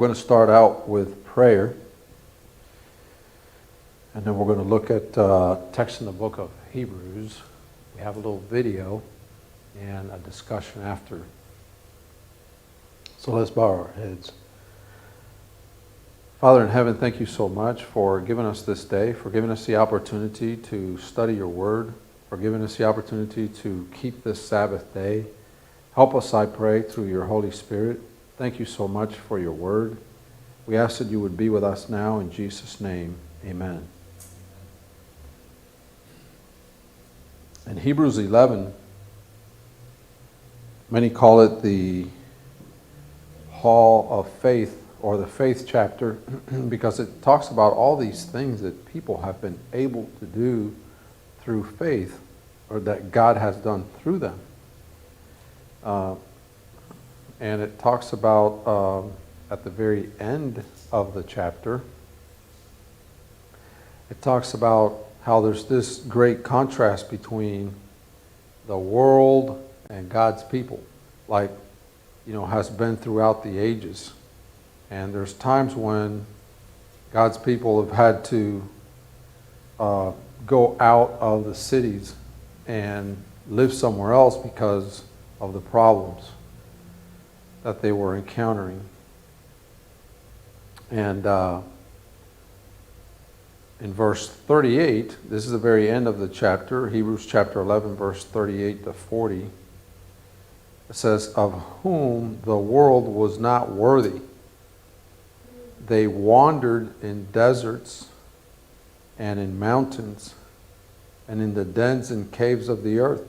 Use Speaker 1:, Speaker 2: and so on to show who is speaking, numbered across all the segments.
Speaker 1: We're going to start out with prayer, and then we're going to look at text in the book of Hebrews. We have a little video and a discussion after. So let's bow our heads. Father in heaven, thank you so much for giving us this day, for giving us the opportunity to study your word, for giving us the opportunity to keep this Sabbath day. Help us, I pray, through your Holy Spirit. Thank you so much for your word. We ask that you would be with us now in Jesus' name. Amen. In Hebrews 11, many call it the Hall of Faith or the Faith chapter because it talks about all these things that people have been able to do through faith, or that God has done through them. And it talks about, at the very end of the chapter, it talks about how there's this great contrast between the world and God's people, like, has been throughout the ages. And there's times when God's people have had to go out of the cities and live somewhere else because of the problems that they were encountering. And in verse 38, this is the very end of the chapter, Hebrews chapter 11, verse 38 to 40, it says, "Of whom the world was not worthy. They wandered in deserts and in mountains and in the dens and caves of the earth.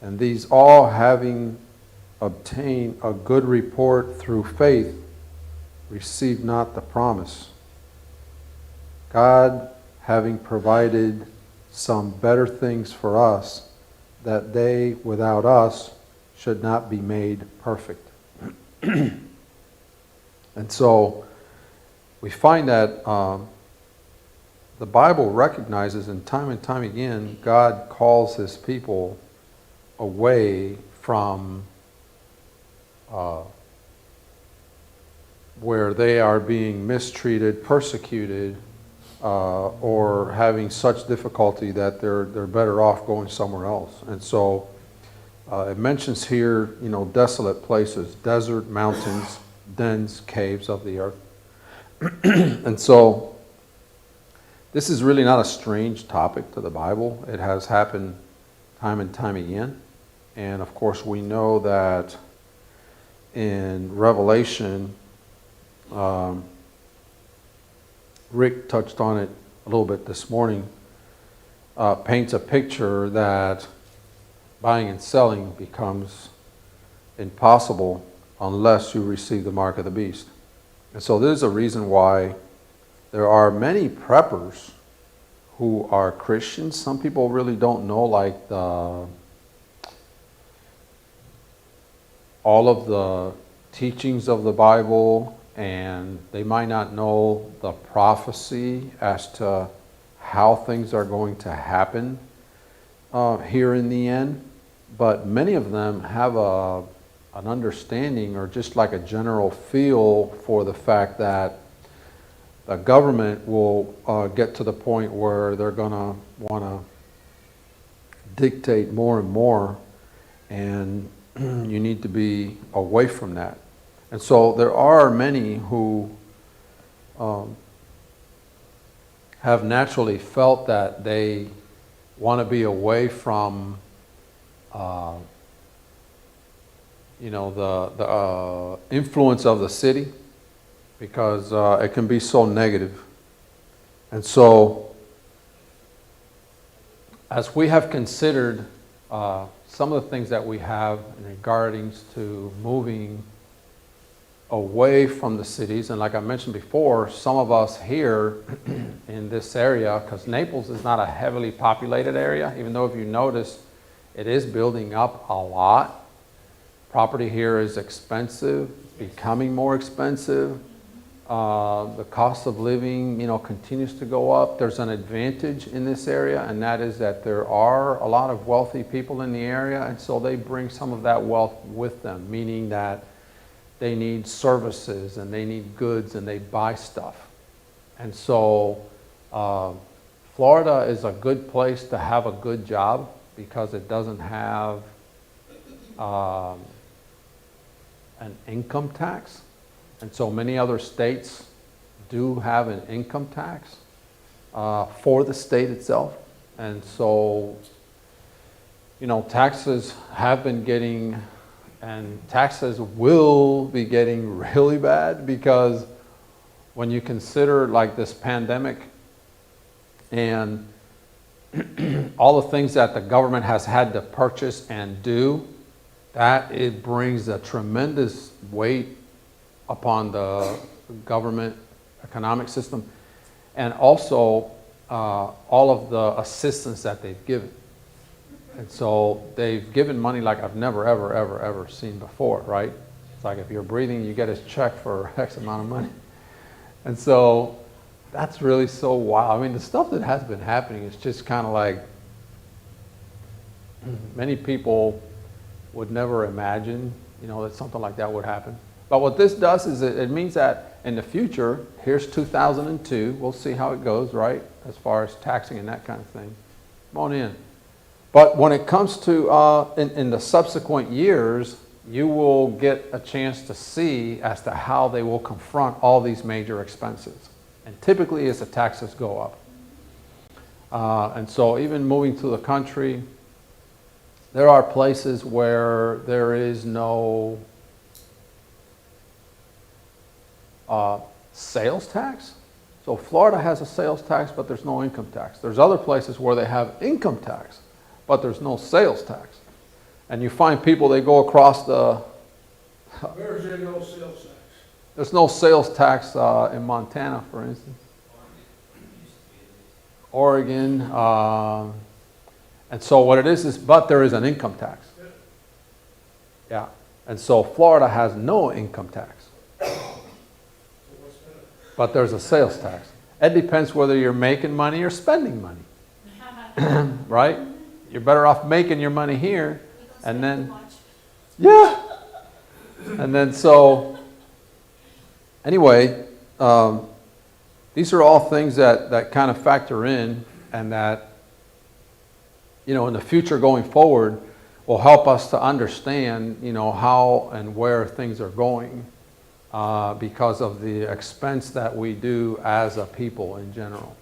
Speaker 1: And these all, having obtained a good report through faith, received not the promise. God having provided some better things for us, that they without us should not be made perfect." And so we find that the Bible recognizes, and time again, God calls his people away from where they are being mistreated, persecuted, or having such difficulty that they're better off going somewhere else. And so it mentions here, desolate places, desert, mountains, dens, caves of the earth. And so this is really not a strange topic to the Bible. It has happened time and time again. And of course we know that in Revelation, Rick touched on it a little bit this morning, paints a picture that buying and selling becomes impossible unless you receive the mark of the beast. And so there's a reason why there are many preppers who are Christians. Some people really don't know all of the teachings of the Bible, and they might not know the prophecy as to how things are going to happen here in the end. But many of them have an understanding, or just like a general feel for the fact that the government will get to the point where they're going to want to dictate more and more, and you need to be away from that. And so there are many who have naturally felt that they want to be away from the influence of the city, because it can be so negative. And so as we have considered some of the things that we have in regarding to moving away from the cities, and like I mentioned before, some of us here in this area, because Naples is not a heavily populated area, even though if you notice it is building up a lot. Property here is expensive, becoming more expensive. The cost of living, continues to go up. There's an advantage in this area, and that is that there are a lot of wealthy people in the area, and so they bring some of that wealth with them, meaning that they need services and they need goods and they buy stuff. And so Florida is a good place to have a good job because it doesn't have an income tax. And so many other states do have an income tax for the state itself. And so, you know, taxes have been getting, and taxes will be getting really bad, because when you consider like this pandemic and all the things that the government has had to purchase and do, that it brings a tremendous weight upon the government economic system, and also all of the assistance that they've given. And so they've given money like I've never, ever, ever, ever seen before, right? It's like if you're breathing, you get a check for X amount of money. And so that's really so wild. I mean, the stuff that has been happening is just kind of like, many people would never imagine, you know, that something like that would happen. But what this does is it means that in the future, here's 2002, we'll see how it goes, right? As far as taxing and that kind of thing. Come on in. But when it comes to, in the subsequent years, you will get a chance to see as to how they will confront all these major expenses. And typically as the taxes go up. And so even moving to the country, there are places where there is no sales tax. So Florida has a sales tax, but there's no income tax. There's other places where they have income tax, but there's no sales tax. And you find people, they go across the...
Speaker 2: Where is there no sales tax?
Speaker 1: There's no sales tax in Montana, for instance. Oregon. And so what it is, but there is an income tax. Yeah. And so Florida has no income tax. But there's a sales tax. It depends whether you're making money or spending money. Right? You're better off making your money here. And then, yeah. And then so, anyway, these are all things that kind of factor in, and that, you know, in the future going forward will help us to understand, you know, how and where things are going because of the expense that we do as a people in general.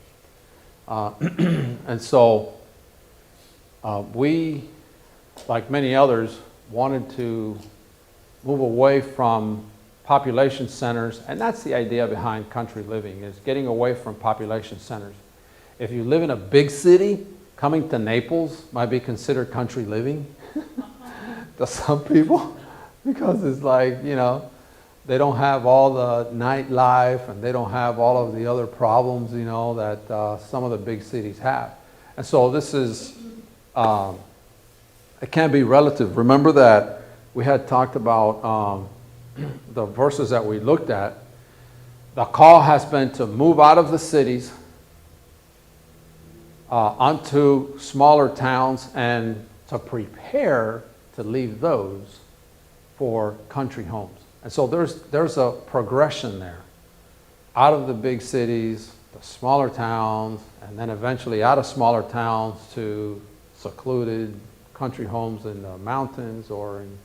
Speaker 1: And so we, like many others, wanted to move away from population centers, and that's the idea behind country living, is getting away from population centers. If you live in a big city, coming to Naples might be considered country living to some people, because it's like, you know, they don't have all the nightlife and they don't have all of the other problems, you know, that some of the big cities have. And so this is, it can be relative. Remember that we had talked about the verses that we looked at. The call has been to move out of the cities onto smaller towns, and to prepare to leave those for country homes. And so there's a progression there. Out of the big cities, the smaller towns, and then eventually out of smaller towns to secluded country homes in the mountains or in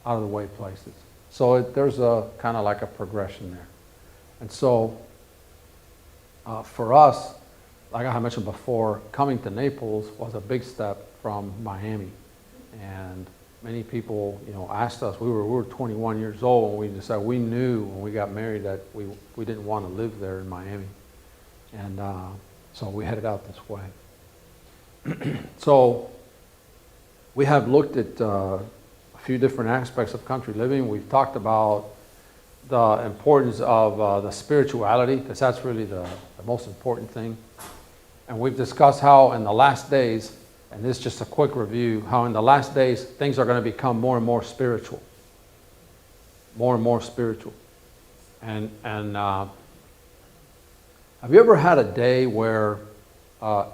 Speaker 1: out of the way places. So there's a kind of like a progression there. And so for us, like I mentioned before, coming to Naples was a big step from Miami. And many people, you know, asked us, we were 21 years old when we decided, we knew when we got married that we didn't want to live there in Miami. And so we headed out this way. So we have looked at a few different aspects of country living. We've talked about the importance of the spirituality, because that's really the most important thing. And we've discussed how in the last days, and this is just a quick review, how in the last days things are going to become more and more spiritual. More and more spiritual. And have you ever had a day where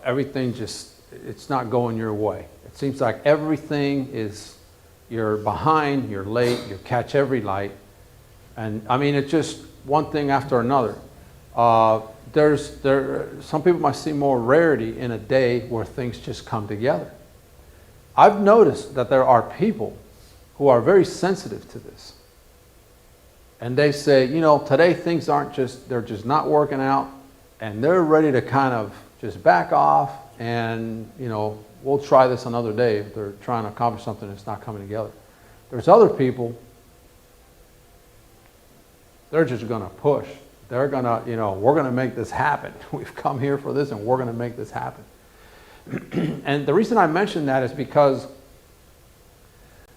Speaker 1: everything just, it's not going your way? It seems like everything is, you're behind, you're late, you catch every light, And I mean, it's just one thing after another. Some people might see more rarity in a day where things just come together. I've noticed that there are people who are very sensitive to this. And they say, you know, today things they're just not working out, and they're ready to kind of just back off and, you know, we'll try this another day if they're trying to accomplish something that's not coming together. There's other people, they're just going to push. They're going to, you know, we're going to make this happen. We've come here for this and we're going to make this happen. And the reason I mention that is because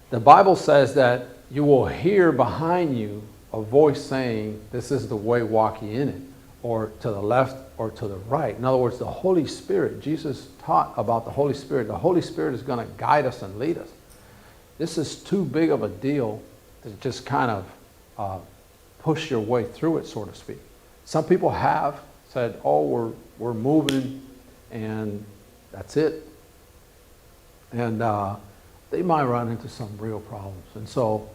Speaker 1: the Bible says that you will hear behind you a voice saying, this is the way, walk ye in it, or to the left or to the right. In other words, the Holy Spirit, Jesus taught about the Holy Spirit. The Holy Spirit is going to guide us and lead us. This is too big of a deal to just kind of push your way through it, so to speak. Some people have said, oh, we're moving and that's it. And they might run into some real problems. And so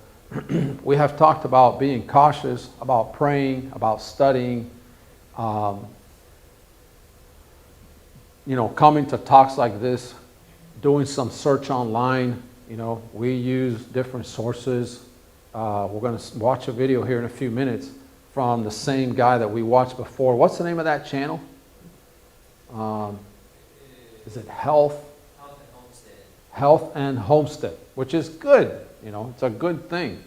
Speaker 1: we have talked about being cautious, about praying, about studying, you know, coming to talks like this, doing some search online. You know, we use different sources. We're going to watch a video here in a few minutes from the same guy that we watched before. What's the name of that channel? Is it Health and Homestead, which is good. You know, it's a good thing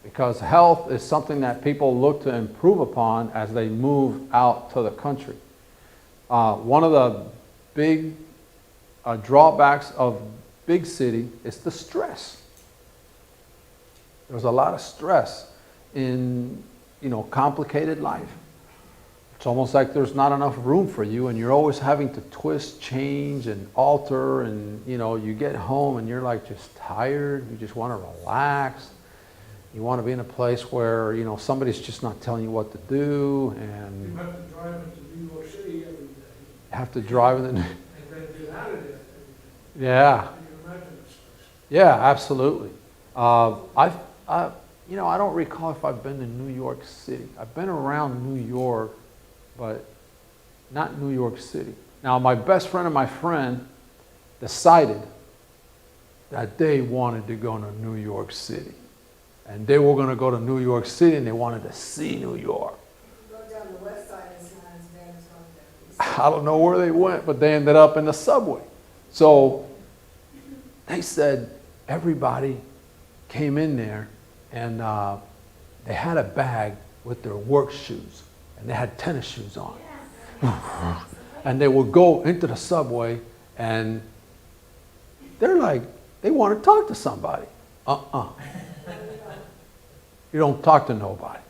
Speaker 1: because health is something that people look to improve upon as they move out to the country. One of the big drawbacks of big city is the stress. There's a lot of stress in, you know, complicated life. It's almost like there's not enough room for you and you're always having to twist, change, and alter, and, you know, you get home and you're like just tired. You just want to relax. You want to be in a place where, you know, somebody's just not telling you what to do, and
Speaker 2: You have to drive into New York City every day.
Speaker 1: have to drive in the...
Speaker 2: And then get out of there every day.
Speaker 1: Yeah.
Speaker 2: Can you imagine the stress?
Speaker 1: Yeah, absolutely. You know, I don't recall if I've been to New York City. I've been around New York, but not New York City. Now, my best friend and my friend decided that they wanted to go to New York City. And they were going to go to New York City and they wanted to see New York.
Speaker 3: Go down the west side, it's not as bad as going down the east side.
Speaker 1: I don't know where they went, but they ended up in the subway. So they said everybody came in there and they had a bag with their work shoes and they had tennis shoes on. And they would go into the subway and they're like, they want to talk to somebody. You don't talk to nobody.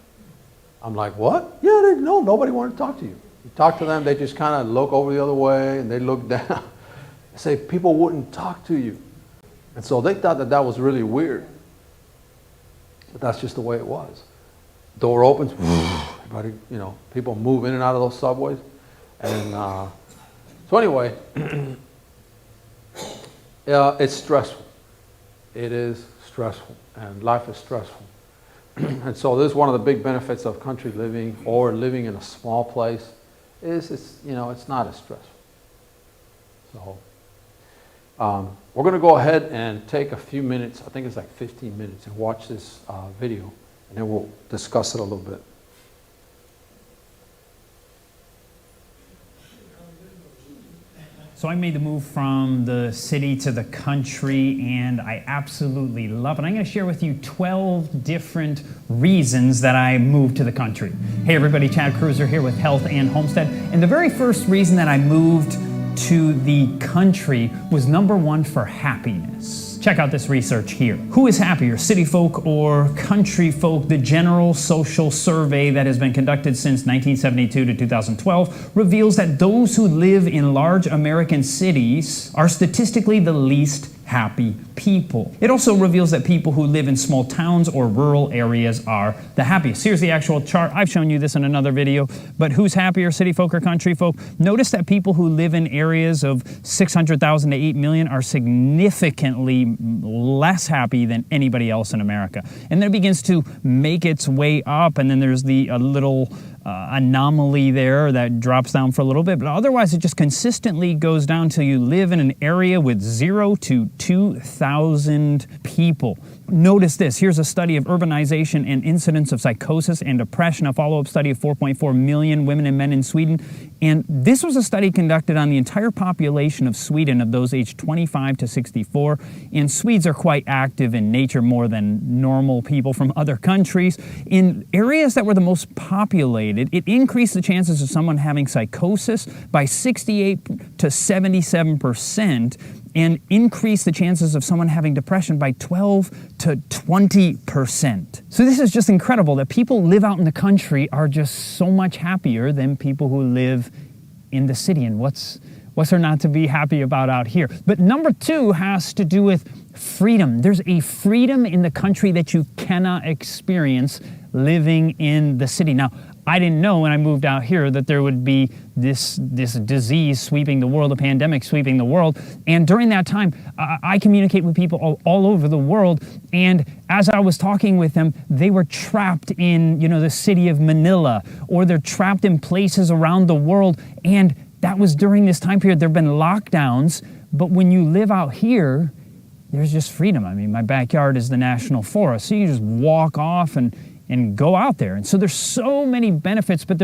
Speaker 1: I'm like, what? Yeah, no, nobody wanted to talk to you. You talk to them, they just kind of look over the other way and they look down. They say people wouldn't talk to you. And so they thought that that was really weird. But that's just the way it was. Door opens, everybody, you know, people move in and out of those subways. And so anyway, it's stressful. It is stressful, and life is stressful. And so this is one of the big benefits of country living or living in a small place is it's, you know, it's not as stressful. So we're going to go ahead and take a few minutes, I think it's like 15 minutes, and watch this video, and then we'll discuss it a little bit.
Speaker 4: So I made the move from the city to the country, and I absolutely love it. I'm going to share with you 12 different reasons that I moved to the country. Hey everybody, Chad Cruiser here with Health and Homestead. And the very first reason that I moved to the country was number one, for happiness. Check out this research here. Who is happier, city folk or country folk? The General Social Survey that has been conducted since 1972 to 2012 reveals that those who live in large American cities are statistically the least happy people. It also reveals that people who live in small towns or rural areas are the happiest. Here's the actual chart. I've shown you this in another video, but who's happier, city folk or country folk? Notice that people who live in areas of 600,000 to 8 million are significantly less happy than anybody else in America. And then it begins to make its way up, and then there's the little anomaly there that drops down for a little bit, but otherwise it just consistently goes down till you live in an area with 0 to 2,000 people. Notice this. Here's a study of urbanization and incidence of psychosis and depression, a follow-up study of 4.4 million women and men in Sweden. And this was a study conducted on the entire population of Sweden, of those aged 25 to 64. And Swedes are quite active in nature, more than normal people from other countries. In areas that were the most populated, it increased the chances of someone having psychosis by 68 to 77%. And increase the chances of someone having depression by 12 to 20%. So this is just incredible that people live out in the country are just so much happier than people who live in the city. And what's there not to be happy about out here? But number 2 has to do with freedom. There's a freedom in the country that you cannot experience living in the city. Now, I didn't know when I moved out here that there would be this disease sweeping the world, a pandemic sweeping the world. And during that time, I communicate with people all over the world. And as I was talking with them, they were trapped in, the city of Manila, or they're trapped in places around the world. And that was during this time period. There have been lockdowns, but when you live out here, there's just freedom. I mean, my backyard is the national forest, so you just walk off and go out there. And so there's so many benefits, but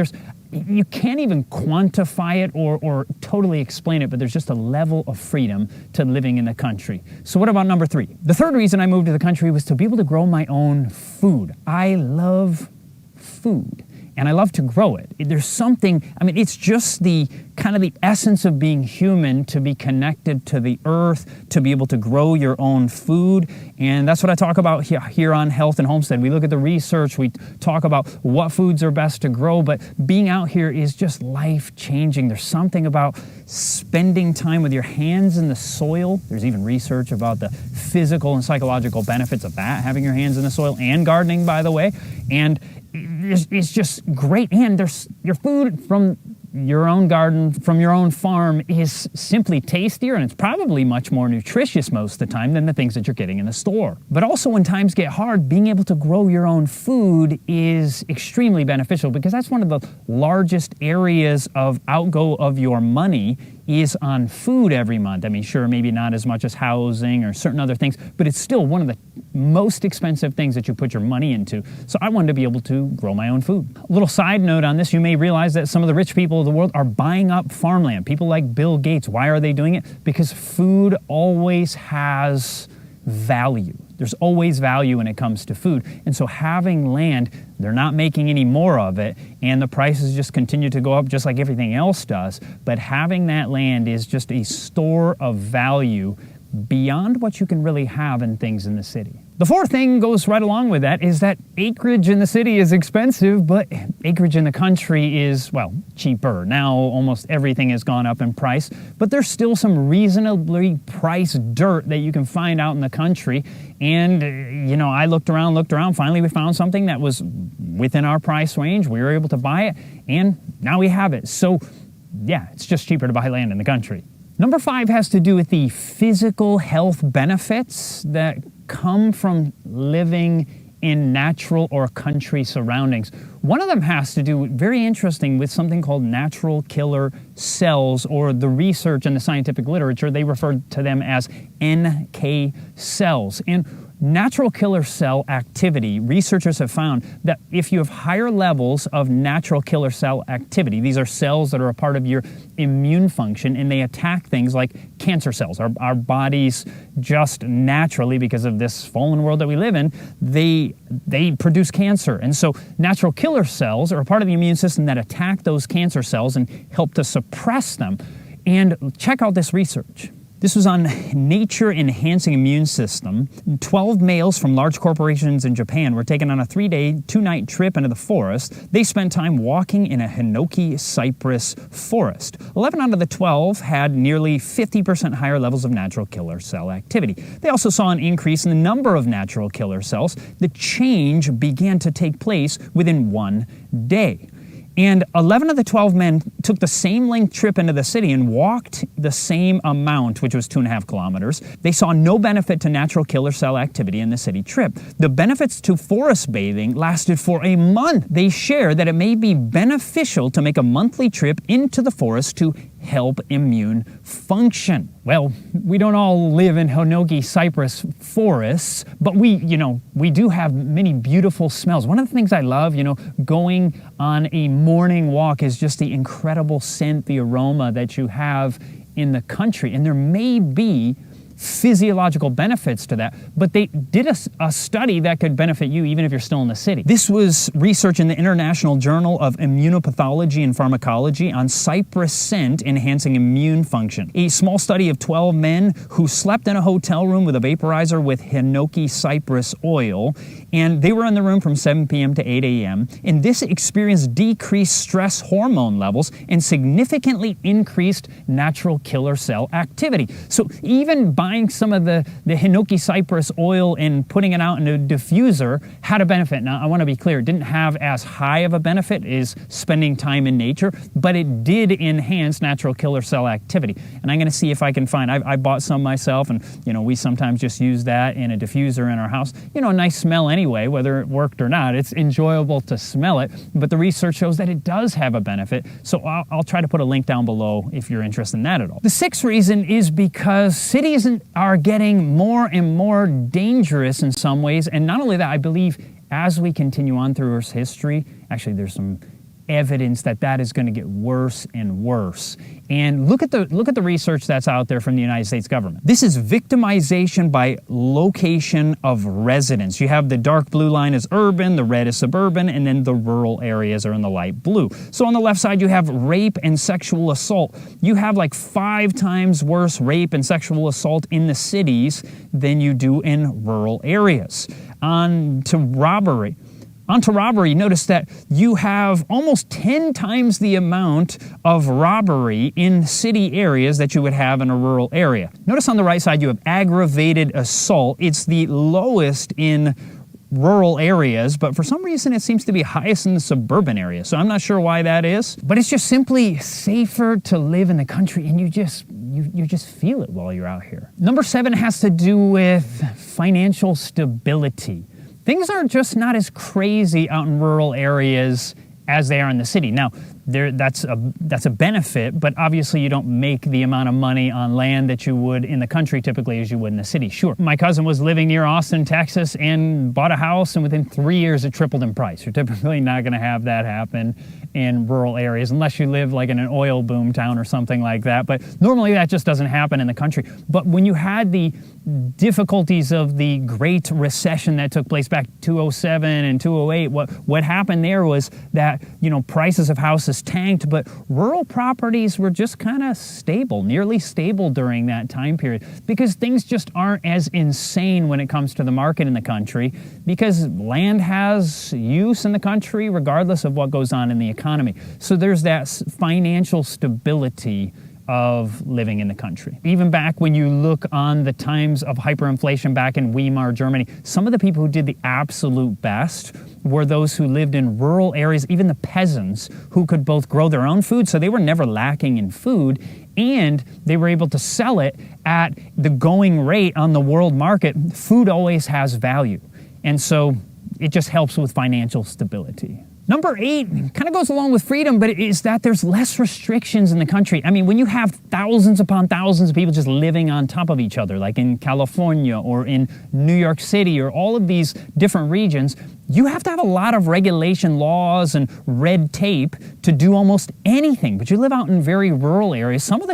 Speaker 4: you can't even quantify it or totally explain it, but there's just a level of freedom to living in the country. So what about number 3? The third reason I moved to the country was to be able to grow my own food. I love food, and I love to grow it. There's something, it's just the kind of the essence of being human, to be connected to the earth, to be able to grow your own food. And that's what I talk about here on Health and Homestead. We look at the research, we talk about what foods are best to grow, but being out here is just life-changing. There's something about spending time with your hands in the soil. There's even research about the physical and psychological benefits of that, having your hands in the soil, and gardening, by the way. And it's just great. And there's your food from your own garden, from your own farm, is simply tastier, and it's probably much more nutritious most of the time than the things that you're getting in the store. But also, when times get hard, being able to grow your own food is extremely beneficial, because that's one of the largest areas of outgo of your money is on food every month. Sure, maybe not as much as housing or certain other things, but it's still one of the most expensive things that you put your money into. So I wanted to be able to grow my own food. A little side note on this, you may realize that some of the rich people of the world are buying up farmland. People like Bill Gates. Why are they doing it? Because food always has value. There's always value when it comes to food. And so having land, they're not making any more of it, and the prices just continue to go up just like everything else does. But having that land is just a store of value beyond what you can really have in things in the city. The fourth thing goes right along with that, is that acreage in the city is expensive, but acreage in the country is, cheaper. Now almost everything has gone up in price, but there's still some reasonably priced dirt that you can find out in the country. And, I looked around, finally we found something that was within our price range. We were able to buy it, and now we have it. So, yeah, it's just cheaper to buy land in the country. Number 5 has to do with the physical health benefits that come from living in natural or country surroundings. One of them has to do, very interesting, with something called natural killer cells, or the research in the scientific literature, they refer to them as NK cells. And natural killer cell activity, researchers have found that if you have higher levels of natural killer cell activity, these are cells that are a part of your immune function, and they attack things like cancer cells. Our bodies just naturally, because of this fallen world that we live in, they produce cancer. And so natural killer cells are a part of the immune system that attack those cancer cells and help to suppress them. And check out this research. This was on nature enhancing immune system. 12 males from large corporations in Japan were taken on a 3-day, 2-night trip into the forest. They spent time walking in a hinoki cypress forest. 11 out of the 12 had nearly 50% higher levels of natural killer cell activity. They also saw an increase in the number of natural killer cells. The change began to take place within 1 day. And 11 of the 12 men took the same length trip into the city and walked the same amount, which was 2.5 kilometers. They saw no benefit to natural killer cell activity in the city trip. The benefits to forest bathing lasted for a month. They share that it may be beneficial to make a monthly trip into the forest to help immune function. Well, we don't all live in hinoki cypress forests, but we do have many beautiful smells. One of the things I love, going on a morning walk is just the incredible scent, the aroma that you have in the country. And there may be physiological benefits to that, but they did a study that could benefit you even if you're still in the city. This was research in the International Journal of Immunopathology and Pharmacology on cypress scent enhancing immune function. A small study of 12 men who slept in a hotel room with a vaporizer with hinoki cypress oil, and they were in the room from 7 p.m. to 8 a.m., and this experienced decreased stress hormone levels and significantly increased natural killer cell activity. So even buying some of the hinoki cypress oil and putting it out in a diffuser had a benefit. Now, I want to be clear, it didn't have as high of a benefit as spending time in nature, but it did enhance natural killer cell activity. And I'm going to see if I can find, I bought some myself, and we sometimes just use that in a diffuser in our house. A nice smell anyway, whether it worked or not. It's enjoyable to smell it, but the research shows that it does have a benefit. So I'll try to put a link down below if you're interested in that at all. The sixth reason is because cities are getting more and more dangerous in some ways. And not only that, I believe as we continue on through Earth's history, actually there's some evidence that is going to get worse and worse. And look at the research that's out there from the United States government. This is victimization by location of residence. You have the dark blue line is urban, the red is suburban, and then the rural areas are in the light blue. So on the left side, you have rape and sexual assault. You have like 5 times worse rape and sexual assault in the cities than you do in rural areas. On to robbery, notice that you have almost 10 times the amount of robbery in city areas that you would have in a rural area. Notice on the right side you have aggravated assault. It's the lowest in rural areas, but for some reason it seems to be highest in the suburban areas. So I'm not sure why that is, but it's just simply safer to live in the country, and you just feel it while you're out here. Number 7 has to do with financial stability. Things are just not as crazy out in rural areas as they are in the city. Now, that's a benefit, but obviously you don't make the amount of money on land that you would in the country typically as you would in the city. Sure, my cousin was living near Austin, Texas, and bought a house, and within 3 years it tripled in price. You're typically not going to have that happen in rural areas unless you live like in an oil boom town or something like that, but normally that just doesn't happen in the country. But when you had the difficulties of the Great Recession that took place back 2007 and 2008, what happened there was that prices of houses tanked, but rural properties were just kind of stable, nearly stable during that time period, because things just aren't as insane when it comes to the market in the country, because land has use in the country regardless of what goes on in the economy. So there's that financial stability of living in the country. Even back when you look on the times of hyperinflation back in Weimar, Germany, some of the people who did the absolute best were those who lived in rural areas, even the peasants who could both grow their own food, so they were never lacking in food, and they were able to sell it at the going rate on the world market. Food always has value, and so it just helps with financial stability. Number 8 kind of goes along with freedom, but it is that there's less restrictions in the country. I mean, when you have thousands upon thousands of people just living on top of each other, like in California or in New York City or all of these different regions, you have to have a lot of regulation, laws, and red tape to do almost anything. But you live out in very rural areas. Some of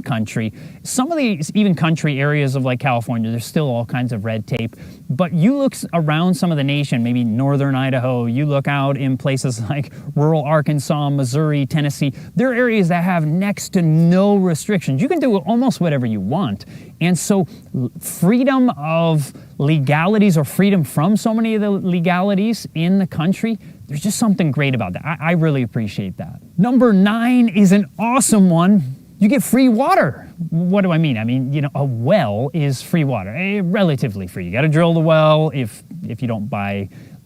Speaker 4: these even country areas of like California, there's still all kinds of red tape. But you look around some of the nation, maybe northern Idaho, you look out in places like like rural Arkansas, Missouri, Tennessee, there are areas that have next to no restrictions. You can do almost whatever you want. And so freedom of legalities, or freedom from so many of the legalities in the country, there's just something great about that. I really appreciate that. Number 9 is an awesome one. You get free water. What do I mean? I mean, you know, a well is free water, relatively free. You got to drill the well.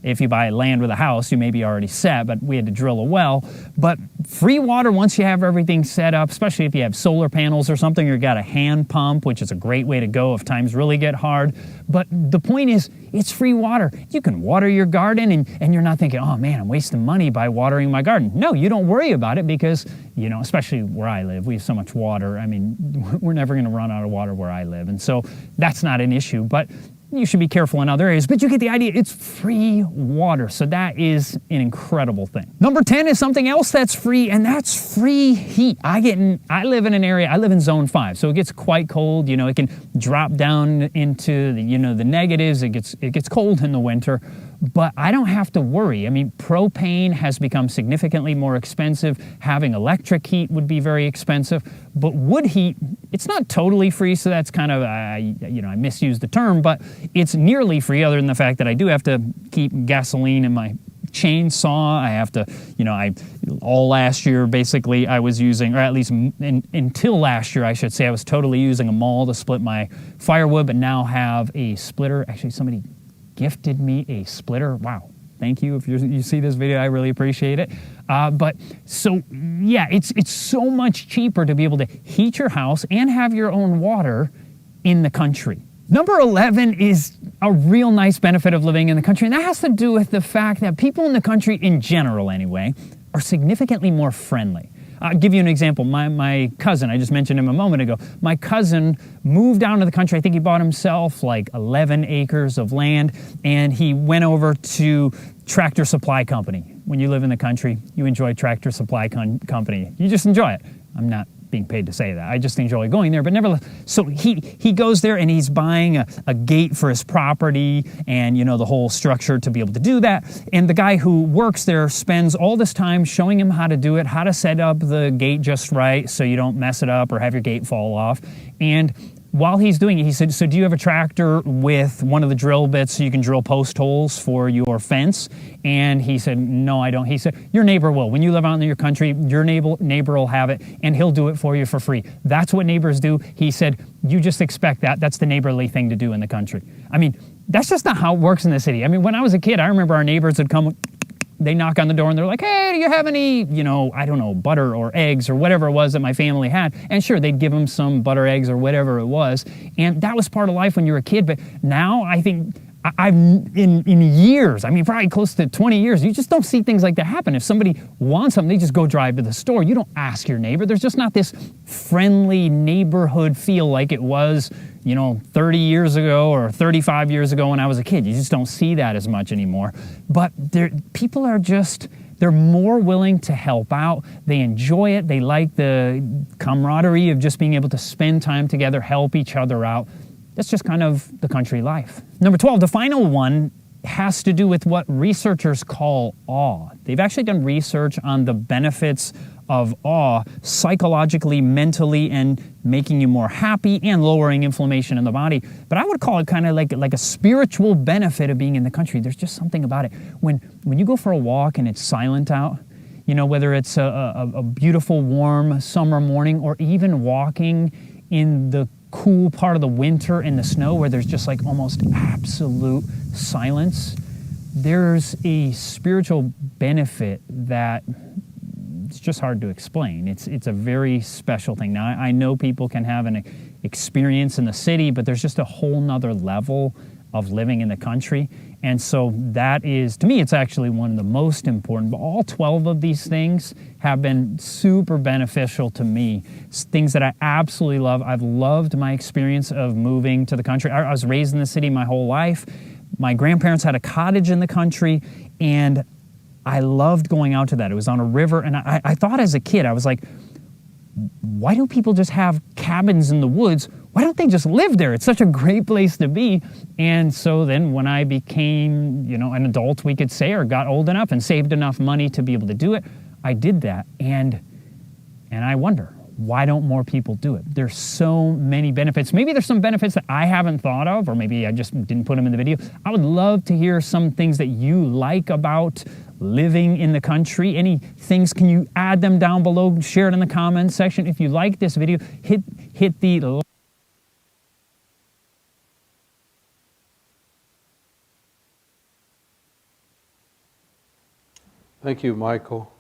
Speaker 4: If you buy land with a house, you may be already set, but we had to drill a well. But free water, once you have everything set up, especially if you have solar panels or something, or you got a hand pump, which is a great way to go if times really get hard. But the point is, it's free water. You can water your garden, and you're not thinking, oh man, I'm wasting money by watering my garden. No, you don't worry about it because, you know, especially where I live, we have so much water. I mean, we're never going to run out of water where I live. And so that's not an issue. But you should be careful in other areas, but you get the idea. It's free water, so that is an incredible thing. Number 10 is something else that's free, and that's free heat. I live in an area, I live in zone 5, so it gets quite cold. You know, it can drop down into the, you know, the negatives. It gets cold in the winter, but I don't have to worry. I mean, propane has become significantly more expensive. Having electric heat would be very expensive, but wood heat, it's not totally free, so that's kind of, I misused the term, but it's nearly free, other than the fact that I do have to keep gasoline in my chainsaw. I have to, you know, all last year, basically, I was using, or at least until last year, I should say, I was totally using a maul to split my firewood, but now have a splitter. Actually, somebody gifted me a splitter. Wow. Thank you. If you see this video, I really appreciate it. But so, yeah, it's so much cheaper to be able to heat your house and have your own water in the country. Number 11 is a real nice benefit of living in the country, and that has to do with the fact that people in the country, in general anyway, are significantly more friendly. I'll give you an example. My cousin, I just mentioned him a moment ago, my cousin moved down to the country. I think he bought himself like 11 acres of land, and he went over to Tractor Supply Company. When you live in the country, you enjoy Tractor Supply Company. You just enjoy it. I'm not being paid to say that. I just enjoy going there, but nevertheless. So he goes there and he's buying a gate for his property and, you know, the whole structure to be able to do that. And the guy who works there spends all this time showing him how to do it, how to set up the gate just right so you don't mess it up or have your gate fall off. And while he's doing it, he said, so do you have a tractor with one of the drill bits so you can drill post holes for your fence? And he said, no, I don't. He said, your neighbor will. When you live out in your country, your neighbor will have it, and he'll do it for you for free. That's what neighbors do. He said, you just expect that. That's the neighborly thing to do in the country. I mean, that's just not how it works in the city. I mean, when I was a kid, I remember our neighbors would come, they knock on the door and they're like, hey, do you have any, you know, I don't know, butter or eggs or whatever it was that my family had? And sure, they'd give them some butter, eggs, or whatever it was. And that was part of life when you were a kid. But now I think I've in years, I mean, probably close to 20 years, you just don't see things like that happen. If somebody wants something, they just go drive to the store. You don't ask your neighbor. There's just not this friendly neighborhood feel like it was, you know, 30 years ago or 35 years ago when I was a kid. You just don't see that as much anymore. But people are just, they're more willing to help out. They enjoy it. They like the camaraderie of just being able to spend time together, help each other out. That's just kind of the country life. Number 12, the final one has to do with what researchers call awe. They've actually done research on the benefits of awe psychologically, mentally, and making you more happy and lowering inflammation in the body. But I would call it kind of like a spiritual benefit of being in the country. There's just something about it. When you go for a walk and it's silent out, you know, whether it's a beautiful, warm summer morning or even walking in the cool part of the winter in the snow where there's just like almost absolute silence, there's a spiritual benefit that it's just hard to explain. It's a very special thing. Now, I know people can have an experience in the city, but there's just a whole nother level of living in the country. And so that is, to me, it's actually one of the most important. But all 12 of these things have been super beneficial to me. It's things that I absolutely love. I've loved my experience of moving to the country. I was raised in the city my whole life. My grandparents had a cottage in the country, and I loved going out to that. It was on a river, and I thought as a kid, I was like, why do people just have cabins in the woods? Why why don't they just live there? It's such a great place to be. And so then when I became, an adult, we could say, or got old enough and saved enough money to be able to do it, I did that. And I wonder, why don't more people do it? There's so many benefits. Maybe there's some benefits that I haven't thought of, or maybe I just didn't put them in the video. I would love to hear some things that you like about living in the country. Any things, can you add them down below? Share it in the comments section. If you like this video, hit the
Speaker 1: Thank you, Michael,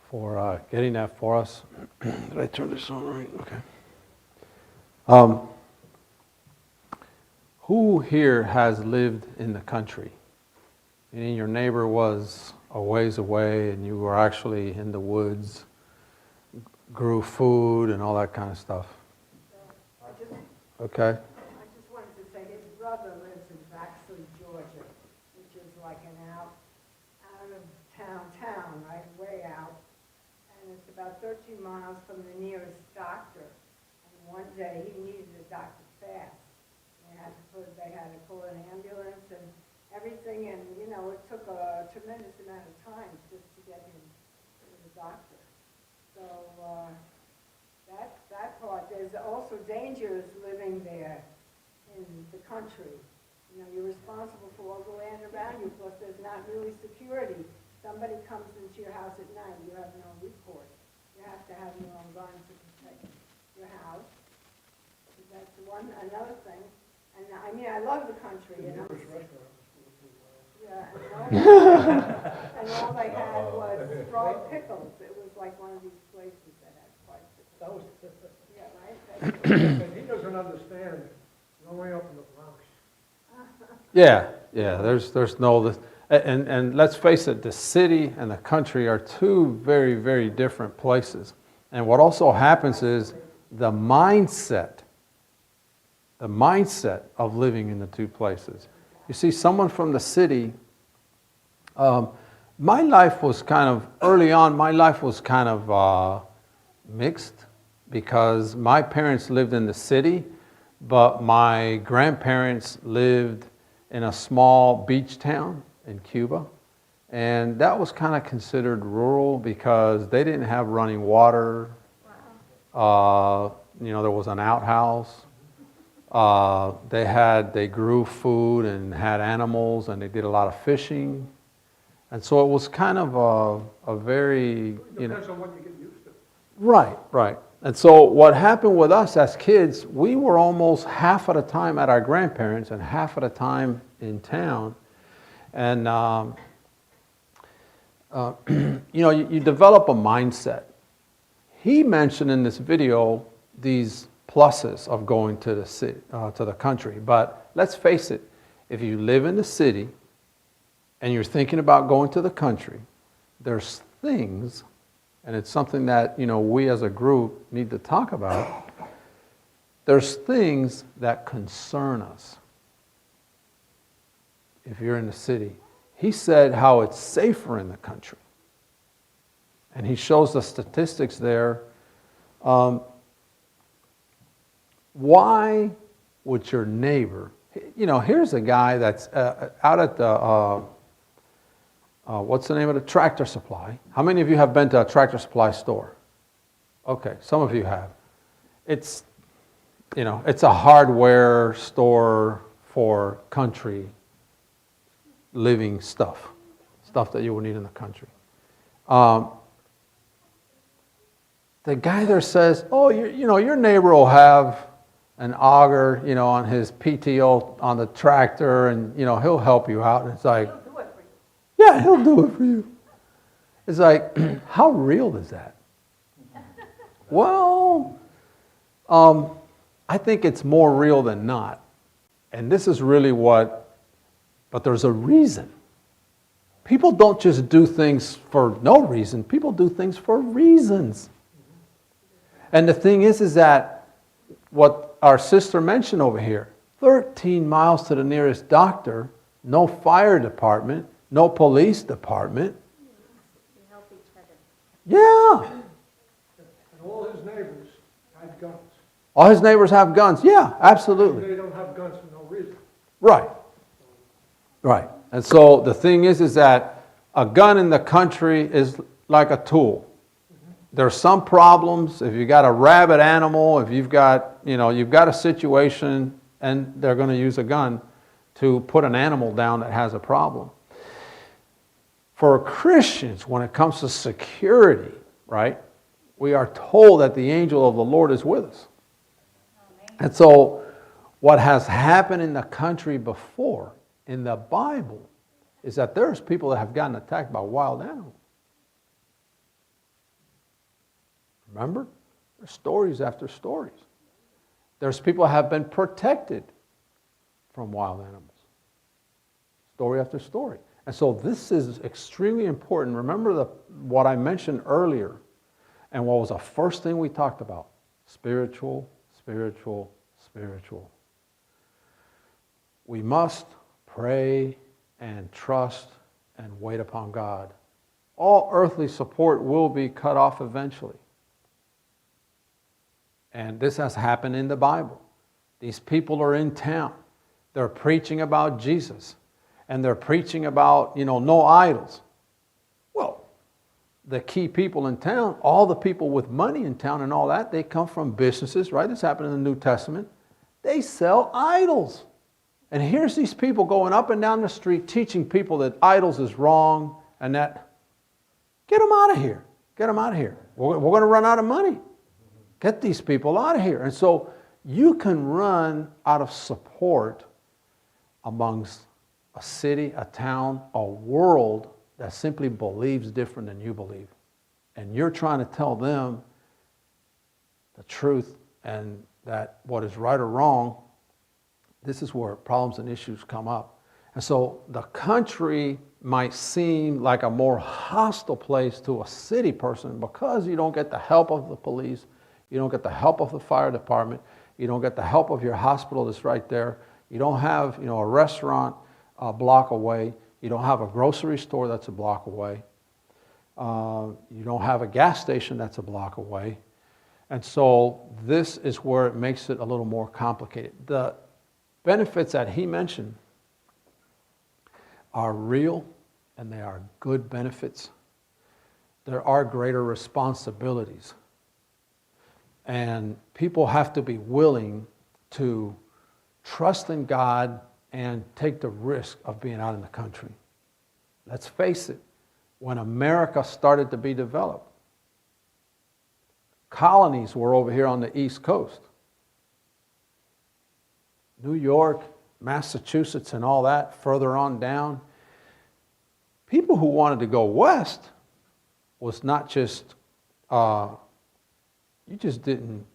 Speaker 1: for getting that for us. Did I turn this on right? Okay. Who here has lived in the country? Meaning your neighbor was a ways away and you were actually in the woods, grew food and all that kind of stuff. Okay.
Speaker 3: I just wanted to say his brother lives in Baxley, Georgia, which is like an out of town, right, way out. And it's about 13 miles from the nearest doctor. And one day he needed a doctor fast. They had to call an ambulance and everything, and it took a tremendous amount of time just to get him to the doctor. So that part. There's also dangers living there in the country. You're responsible for all the land around you, plus there's not really security. Somebody comes into your house at night, you have no recourse. You have to have your own gun to protect your house. That's another thing. And I love the country.
Speaker 2: The nearest restaurant was pretty well.
Speaker 3: Yeah, and all they had was fried pickles. It was like one of these places that had fried pickles.
Speaker 2: That was,
Speaker 3: Yeah, right?
Speaker 2: and he doesn't understand, no way up in the Bronx.
Speaker 1: Yeah. There's no, and let's face it, the city and the country are two very, very different places. And what also happens is the mindset of living in the two places. You see, someone from the city, my life was early on, my life was kind of mixed because my parents lived in the city, but my grandparents lived in a small beach town in Cuba. And that was kind of considered rural because they didn't have running water. Wow. There was an outhouse. They grew food and had animals, and they did a lot of fishing. And so it was kind of a very,
Speaker 2: Depends on what you get used to.
Speaker 1: Right. And so what happened with us as kids, we were almost half of the time at our grandparents' and half of the time in town. And, you develop a mindset. He mentioned in this video these pluses of going to the city, to the country. But let's face it, if you live in the city and you're thinking about going to the country, there's things, and it's something that we as a group need to talk about. There's things that concern us. If you're in the city, he said how it's safer in the country, and he shows the statistics there. Why would your neighbor, here's a guy that's out at the, what's the name of the Tractor Supply? How many of you have been to a Tractor Supply store? Okay, some of you have. It's a hardware store for country living stuff that you would need in the country. The guy there says, oh, your neighbor will have an auger, on his PTO on the tractor, and he'll help you out. And it's like,
Speaker 3: He'll do it for you.
Speaker 1: yeah, he'll do it for you. It's like, how real is that? Well, I think it's more real than not. And this is really but there's a reason. People don't just do things for no reason. People do things for reasons. And the thing is that what our sister mentioned over here, 13 miles to the nearest doctor, no fire department, no police department.
Speaker 3: We help each other.
Speaker 1: Yeah.
Speaker 2: And all his neighbors had guns.
Speaker 1: All his neighbors have guns. Yeah, absolutely.
Speaker 2: They don't have guns for no reason.
Speaker 1: Right. Right. And so the thing is that a gun in the country is like a tool. There's some problems. If you got a rabid animal, if you've got a situation, and they're going to use a gun to put an animal down that has a problem. For Christians, when it comes to security, right, we are told that the angel of the Lord is with us. And so what has happened in the country before, in the Bible, is that there's people that have gotten attacked by wild animals. Remember? There's stories after stories. There's people that have been protected from wild animals. Story after story. And so this is extremely important. Remember what I mentioned earlier, and what was the first thing we talked about? Spiritual, spiritual, spiritual. We must pray and trust and wait upon God. All earthly support will be cut off eventually. And this has happened in the Bible. These people are in town. They're preaching about Jesus. And they're preaching about, no idols. Well, the key people in town, all the people with money in town and all that, they come from businesses, right? This happened in the New Testament. They sell idols. And here's these people going up and down the street teaching people that idols is wrong and that. Get them out of here. Get them out of here. We're going to run out of money. Get these people out of here. And so you can run out of support amongst a city, a town, a world that simply believes different than you believe. And you're trying to tell them the truth and that what is right or wrong. This is where problems and issues come up. And so the country might seem like a more hostile place to a city person because you don't get the help of the police, you don't get the help of the fire department, you don't get the help of your hospital that's right there, you don't have a restaurant a block away, you don't have a grocery store that's a block away, you don't have a gas station that's a block away. And so this is where it makes it a little more complicated. The benefits that he mentioned are real and they are good benefits. There are greater responsibilities. And people have to be willing to trust in God and take the risk of being out in the country. Let's face it, when America started to be developed, colonies were over here on the East Coast. New York, Massachusetts, and all that, further on down. People who wanted to go west was not just, you just didn't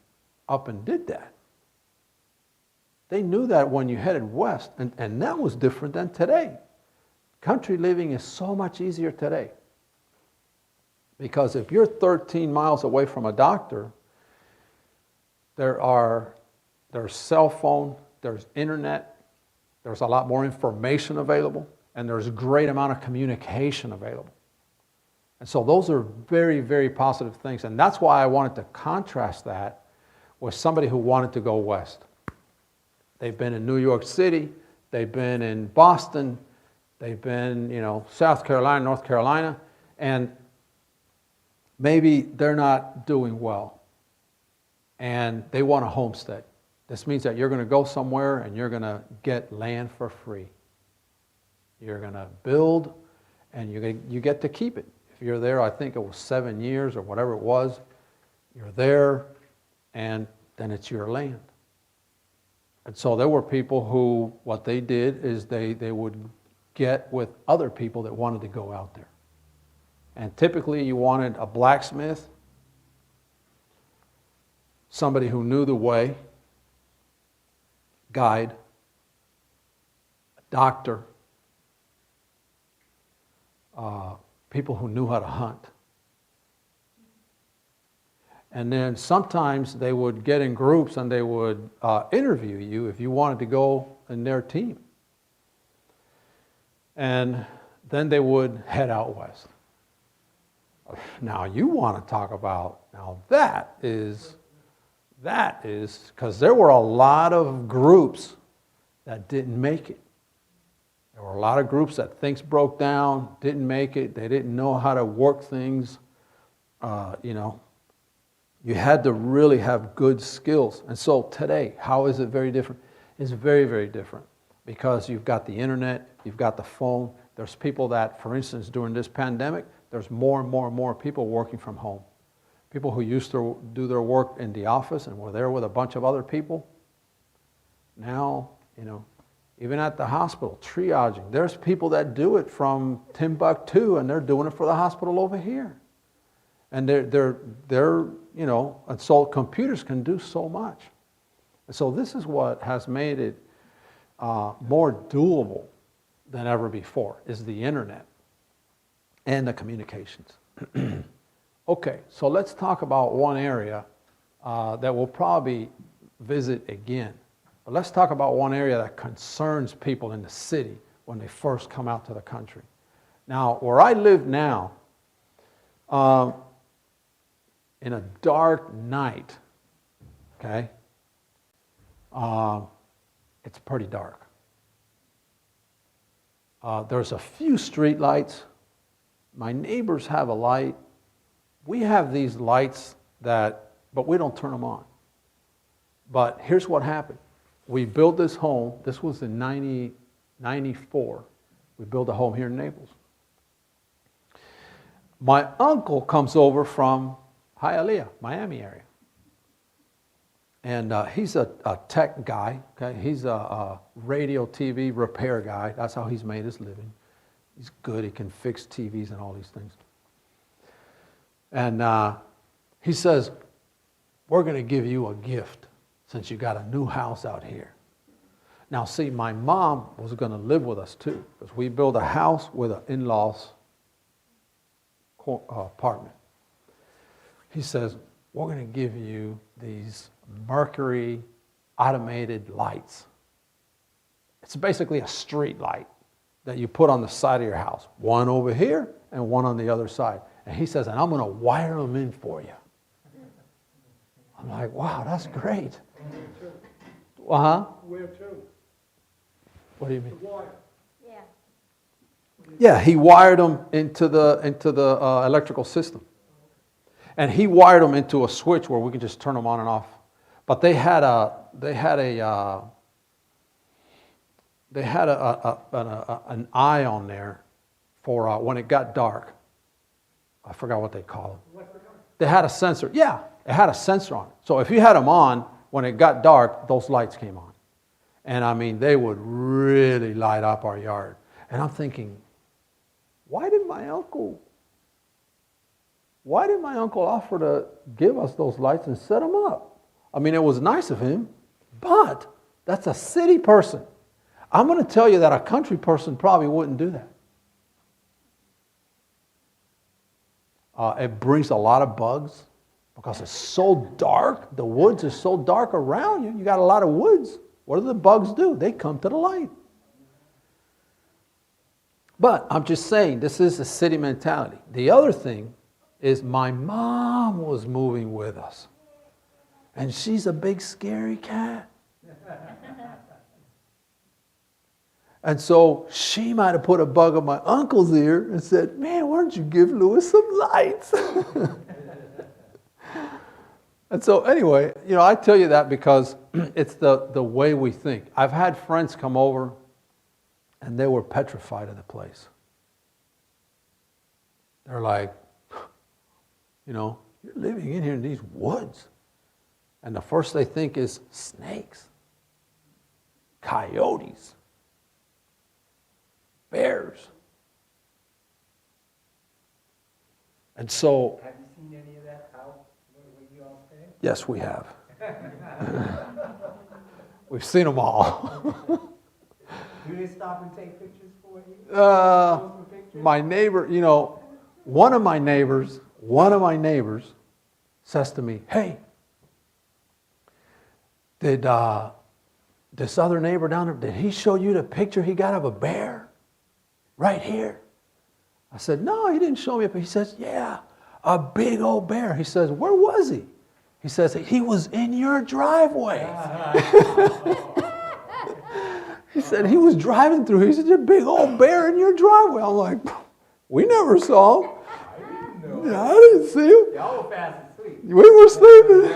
Speaker 1: up and did that. They knew that when you headed west, and that was different than today. Country living is so much easier today. Because if you're 13 miles away from a doctor, there's cell phone, there's internet, there's a lot more information available, and there's a great amount of communication available. And so those are very, very positive things. And that's why I wanted to contrast that with somebody who wanted to go west. They've been in New York City, they've been in Boston, they've been, South Carolina, North Carolina, and maybe they're not doing well. And they want a homestead. This means that you're going to go somewhere and you're going to get land for free. You're going to build and you get to keep it. If you're there, I think it was 7 years or whatever it was, you're there and then it's your land. And so there were people who, what they did is they would get with other people that wanted to go out there. And typically you wanted a blacksmith, somebody who knew the way, guide, a doctor, people who knew how to hunt. And then sometimes they would get in groups and they would interview you if you wanted to go in their team. And then they would head out west. Now you want to talk about, now that is That is, because there were a lot of groups that didn't make it. There were a lot of groups that things broke down, didn't make it, they didn't know how to work things. You know, you had to really have good skills. And so today, how is it very different? It's very, very different because you've got the internet, you've got the phone. There's people that, for instance, during this pandemic, there's more and more and more people working from home. People who used to do their work in the office and were there with a bunch of other people. Now, you know, even at the hospital, triaging. There's people that do it from Timbuktu and they're doing it for the hospital over here. And they're you know, and so computers can do so much. And so this is what has made it more doable than ever before, is the internet and the communications. Okay, so let's talk about one area that we'll probably visit again. But let's talk about one area that concerns people in the city when they first come out to the country. Now, where I live now, in a dark night, okay, it's pretty dark. There's a few street lights. My neighbors have a light. We have these lights but we don't turn them on. But here's what happened. We built this home. This was in 1994. We built a home here in Naples. My uncle comes over from Hialeah, Miami area. And he's a tech guy. Okay? He's a radio, TV repair guy. That's how he's made his living. He's good. He can fix TVs and all these things. And he says, we're going to give you a gift since you got a new house out here. Now, see, my mom was going to live with us too, because we built a house with an in-laws apartment. He says, we're going to give you these Mercury automated lights. It's basically a street light that you put on the side of your house, one over here and one on the other side. And he says, and I'm going to wire them in for you. I'm like, wow, that's great. Uh-huh.
Speaker 2: Where to?
Speaker 1: What do you mean?
Speaker 2: The wire.
Speaker 3: Yeah.
Speaker 1: Yeah, he wired them into the electrical system. And he wired them into a switch where we can just turn them on and off. But they had an eye on there for when it got dark. I forgot what they call them. They had a sensor. Yeah, it had a sensor on it. So if you had them on, when it got dark, those lights came on. And I mean, they would really light up our yard. And I'm thinking, why did my uncle offer to give us those lights and set them up? I mean, it was nice of him, but that's a city person. I'm going to tell you that a country person probably wouldn't do that. It brings a lot of bugs because it's so dark. The woods are so dark around you. You got a lot of woods. What do the bugs do? They come to the light. But I'm just saying, this is a city mentality. The other thing is my mom was moving with us. And she's a big scary cat. And so she might have put a bug on my uncle's ear and said, man, why don't you give Louis some lights? And so anyway, you know, I tell you that because it's the way we think. I've had friends come over and they were petrified of the place. They're like, you know, you're living in here in these woods. And the first they think is snakes, coyotes, bears. And so...
Speaker 5: Have you seen any of that out where you all stay?
Speaker 1: Yes, we have. We've seen them all.
Speaker 5: Do they stop and take pictures for you?
Speaker 1: My neighbor, you know, one of my neighbors says to me, hey, did this other neighbor down there, did he show you the picture he got of a bear right here? I said, no, he didn't show me. He says, yeah, a big old bear. He says, where was he? He says, he was in your driveway. He said, he was driving through. He said, there's a big old bear in your driveway. I'm like, we never saw him. Yeah, I didn't see him.
Speaker 5: Y'all were fast asleep.
Speaker 1: We were sleeping.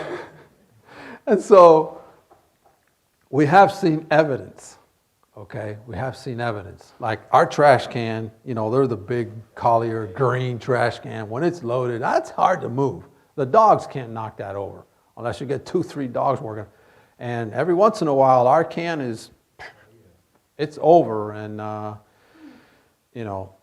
Speaker 1: And so we have seen evidence, okay? We have seen evidence. Like our trash can, you know, they're the big Collier green trash can. When it's loaded, that's hard to move. The dogs can't knock that over unless you get 2-3 dogs working. And every once in a while, our can is, it's over, and, you know,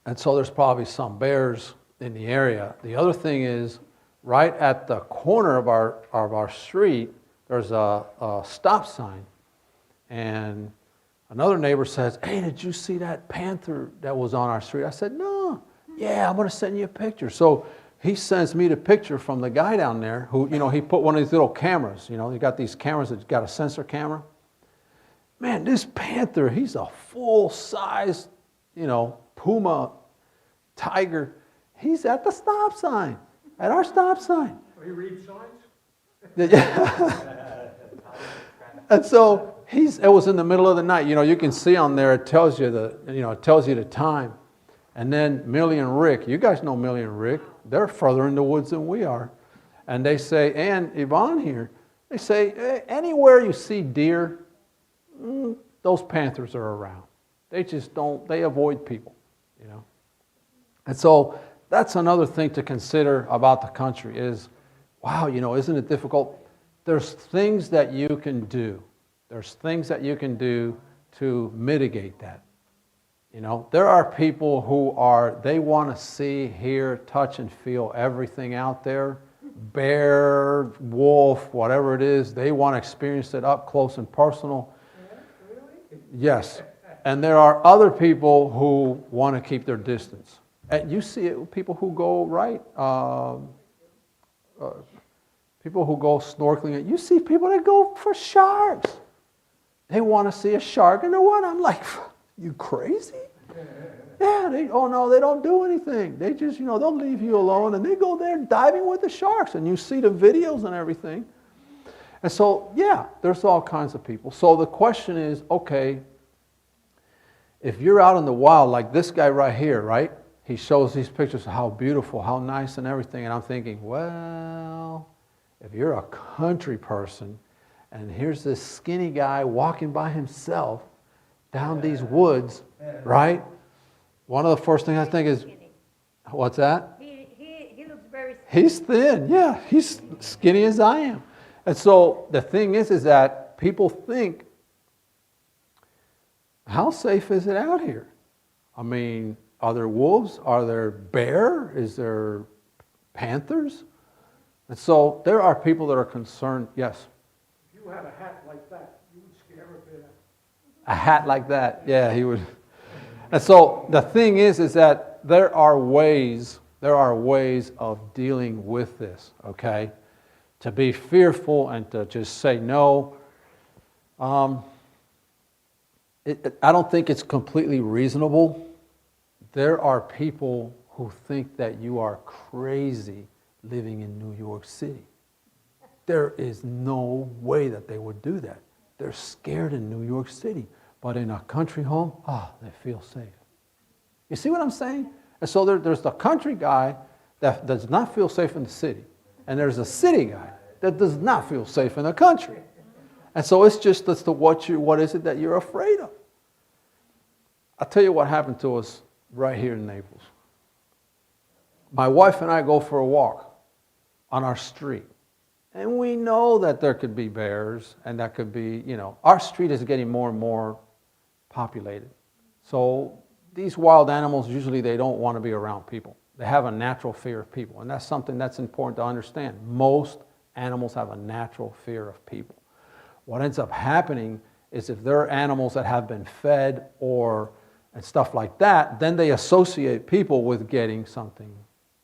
Speaker 1: and so there's probably some bears in the area. The other thing is, right at the corner of our street, there's a stop sign. And another neighbor says, hey, did you see that panther that was on our street? I said, no. Yeah, I'm going to send you a picture. So he sends me the picture from the guy down there who, you know, he put one of these little cameras. You know, he got these cameras that got a sensor camera. Man, this panther, he's a full-size, you know, puma tiger. He's at the stop sign, at our stop sign.
Speaker 2: Oh, you read signs?
Speaker 1: And so it was in the middle of the night. You know, you can see on there, it tells you the time. And then Millie and Rick, you guys know Millie and Rick, they're further in the woods than we are. And they say, and Yvonne here, they say, anywhere you see deer, those panthers are around. They just don't, they avoid people, you know. And so that's another thing to consider about the country is, wow, you know, isn't it difficult? There's things that you can do. There's things that you can do to mitigate that. You know, there are people who they want to see, hear, touch, and feel everything out there. Bear, wolf, whatever it is, they want to experience it up close and personal. Yes. And there are other people who want to keep their distance. And you see it with people who go, people who go snorkeling. You see people that go for sharks. They want to see a shark in the water. I'm like, you crazy? Yeah, they don't do anything. They just, you know, they'll leave you alone and they go there diving with the sharks. And you see the videos and everything. And so, yeah, there's all kinds of people. So the question is, okay, if you're out in the wild, like this guy right here, right? He shows these pictures of how beautiful, how nice and everything. And I'm thinking, well, if you're a country person and here's this skinny guy walking by himself down these woods, right? One of the first things I think is, what's that?
Speaker 6: He looks very skinny.
Speaker 1: He's thin, yeah. He's skinny as I am. And so the thing is that people think, how safe is it out here? I mean, are there wolves? Are there bear? Is there panthers? And so there are people that are concerned, yes.
Speaker 2: If you had a hat like that, you would scare a bear.
Speaker 1: A hat like that, yeah, he would. And so the thing is that there are ways of dealing with this, okay? To be fearful and to just say no. I don't think it's completely reasonable. There are people who think that you are crazy living in New York City. There is no way that they would do that. They're scared in New York City. But in a country home, they feel safe. You see what I'm saying? And so there's the country guy that does not feel safe in the city. And there's a city guy that does not feel safe in the country. And so it's just as to what is it that you're afraid of. I'll tell you what happened to us right here in Naples. My wife and I go for a walk on our street. And we know that there could be bears and that could be, you know, our street is getting more and more populated. So these wild animals, usually they don't want to be around people. They have a natural fear of people. And that's something that's important to understand. Most animals have a natural fear of people. What ends up happening is if there are animals that have been fed and stuff like that, then they associate people with getting something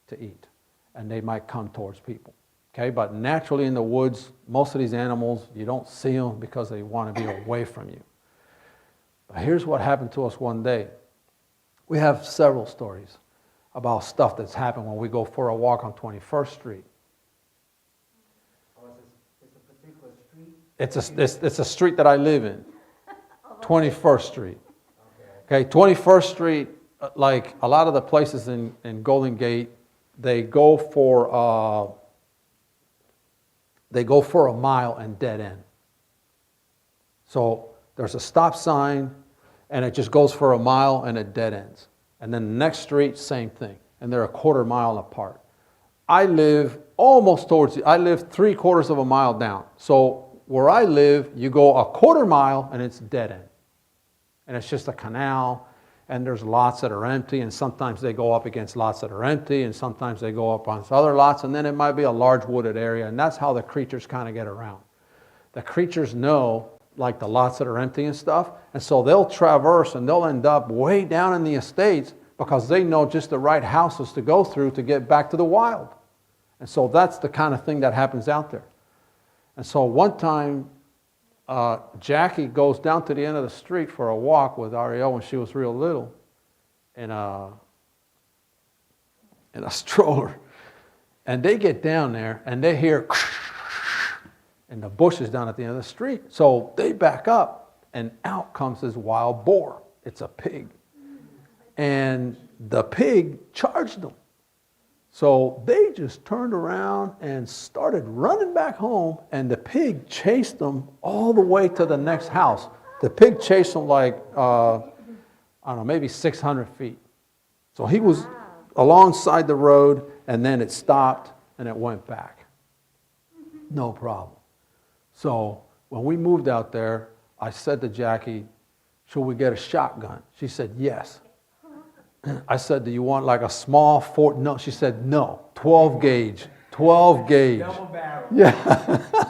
Speaker 1: to eat. And they might come towards people. Okay, but naturally in the woods, most of these animals, you don't see them because they want to be away from you. But here's what happened to us one day. We have several stories about stuff that's happened when we go for a walk on 21st Street. It's a street that I live in, 21st Street. Okay, 21st Street, like a lot of the places in Golden Gate, they go for a mile and dead end. So there's a stop sign, and it just goes for a mile and it dead ends. And then the next street, same thing, and they're a quarter mile apart. I live I live 3/4 of a mile down. So where I live, you go a quarter mile and it's dead end. And it's just a canal, and there's lots that are empty, and sometimes they go up against lots that are empty, and sometimes they go up on other lots, and then it might be a large wooded area, and that's how the creatures kind of get around. The creatures know, like the lots that are empty and stuff, and so they'll traverse and they'll end up way down in the estates because they know just the right houses to go through to get back to the wild. And so that's the kind of thing that happens out there. And so one time, Jackie goes down to the end of the street for a walk with Ariel when she was real little in a stroller. And they get down there and they hear in the bushes down at the end of the street. So they back up and out comes this wild boar. It's a pig. And the pig charged them. So they just turned around and started running back home, and the pig chased them all the way to the next house. The pig chased them like, I don't know, maybe 600 feet. So he was alongside the road, and then it stopped, and it went back. No problem. So when we moved out there, I said to Jackie, should we get a shotgun? She said, yes. I said, do you want like a small Fort? No, she said, no, 12 gauge, 12 gauge.
Speaker 5: Double barrel.
Speaker 1: Yeah.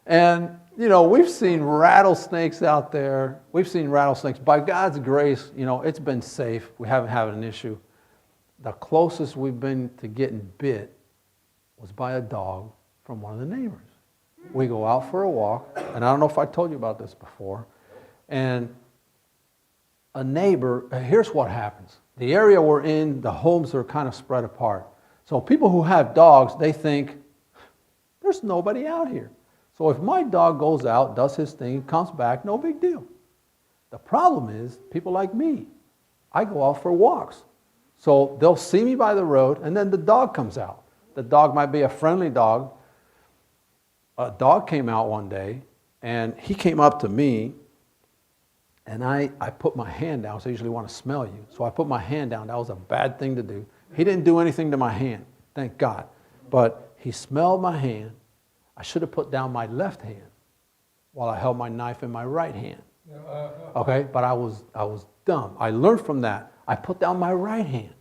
Speaker 1: And, you know, we've seen rattlesnakes out there. We've seen rattlesnakes. By God's grace, you know, it's been safe. We haven't had an issue. The closest we've been to getting bit was by a dog from one of the neighbors. We go out for a walk, and I don't know if I told you about this before, and a neighbor, here's what happens. The area we're in, the homes are kind of spread apart. So people who have dogs, they think, there's nobody out here. So if my dog goes out, does his thing, comes back, no big deal. The problem is, people like me, I go out for walks. So they'll see me by the road, and then the dog comes out. The dog might be a friendly dog. A dog came out one day, and he came up to me, and I put my hand down, so I usually want to smell you. So I put my hand down. That was a bad thing to do. He didn't do anything to my hand, thank God. But he smelled my hand. I should have put down my left hand while I held my knife in my right hand. Okay, but I was dumb. I learned from that. I put down my right hand.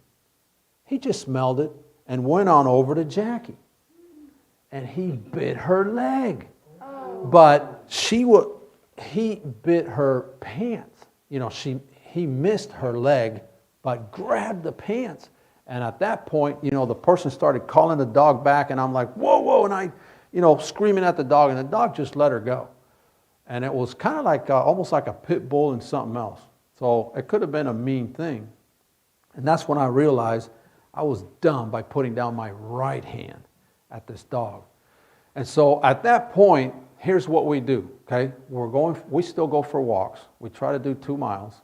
Speaker 1: He just smelled it and went on over to Jackie. And he bit her leg. But he bit her pants. You know, he missed her leg, but grabbed the pants. And at that point, you know, the person started calling the dog back, and I'm like, whoa, whoa, and I, you know, screaming at the dog, and the dog just let her go. And it was kind of like, almost like a pit bull and something else. So it could have been a mean thing. And that's when I realized I was dumb by putting down my right hand at this dog. And so at that point, here's what we do, okay? We still go for walks. We try to do 2 miles.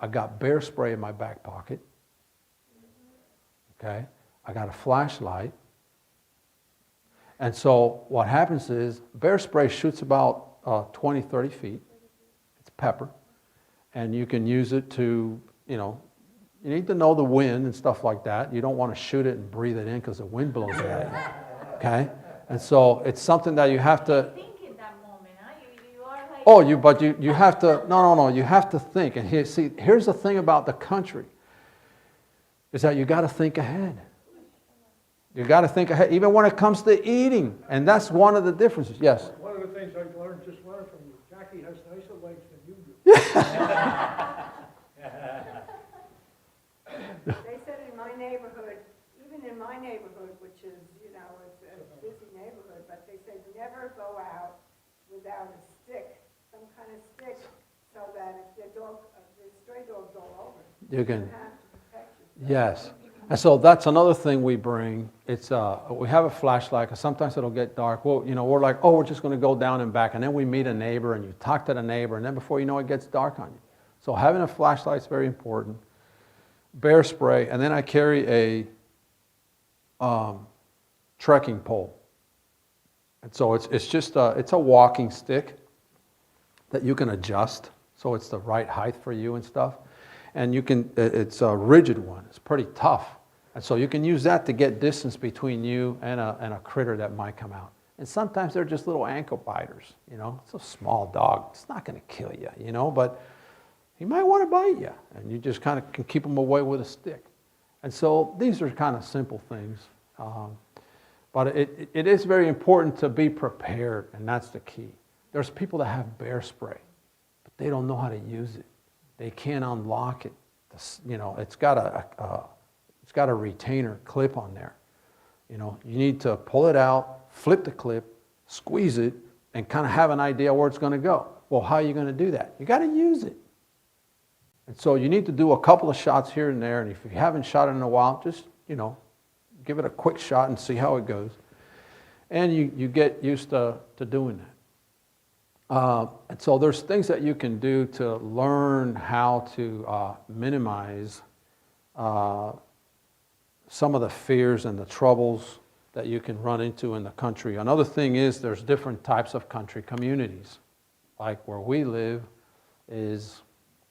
Speaker 1: I got bear spray in my back pocket, okay? I got a flashlight. And so what happens is bear spray shoots about 20, 30 feet. It's pepper. And you can use it to, you know, you need to know the wind and stuff like that. You don't want to shoot it and breathe it in because the wind blows it at you, okay? And so it's something that you have to...
Speaker 6: Think in that moment, huh? You are like...
Speaker 1: Oh, you have to... No. You have to think. And here's the thing about the country, is that you got to think ahead. You got to think ahead, even when it comes to eating. And that's one of the differences. Yes?
Speaker 2: One of the things I learned from you, Jackie has nicer legs than you do.
Speaker 3: They said in my neighborhood, even in my neighborhood, which is, you know, it's a busy neighborhood, but they said never go out without a stick, some kind of stick, so that if the stray dog's all over,
Speaker 1: You can...
Speaker 3: have to protect yourself.
Speaker 1: Yes. And so that's another thing we bring. It's we have a flashlight, 'cause sometimes it'll get dark. Well, we're like, oh, we're just going to go down and back, and then we meet a neighbor, and you talk to the neighbor, and then before you know it gets dark on you. So having a flashlight is very important. Bear spray, and then I carry a trekking pole. And so it's just it's a walking stick that you can adjust, so it's the right height for you and stuff. And it's a rigid one. It's pretty tough. And so you can use that to get distance between you and a critter that might come out. And sometimes they're just little ankle biters, It's a small dog. It's not going to kill you, but he might want to bite you. And you just kind of can keep them away with a stick. And so these are kind of simple things. But it is very important to be prepared, and that's the key. There's people that have bear spray, but they don't know how to use it. They can't unlock it. It's got a retainer clip on there. You need to pull it out, flip the clip, squeeze it, and kind of have an idea where it's going to go. Well, how are you going to do that? You got to use it. And so you need to do a couple of shots here and there. And if you haven't shot it in a while, just give it a quick shot and see how it goes. And you get used to doing that. And so there's things that you can do to learn how to minimize some of the fears and the troubles that you can run into in the country. Another thing is there's different types of country communities. Like where we live is,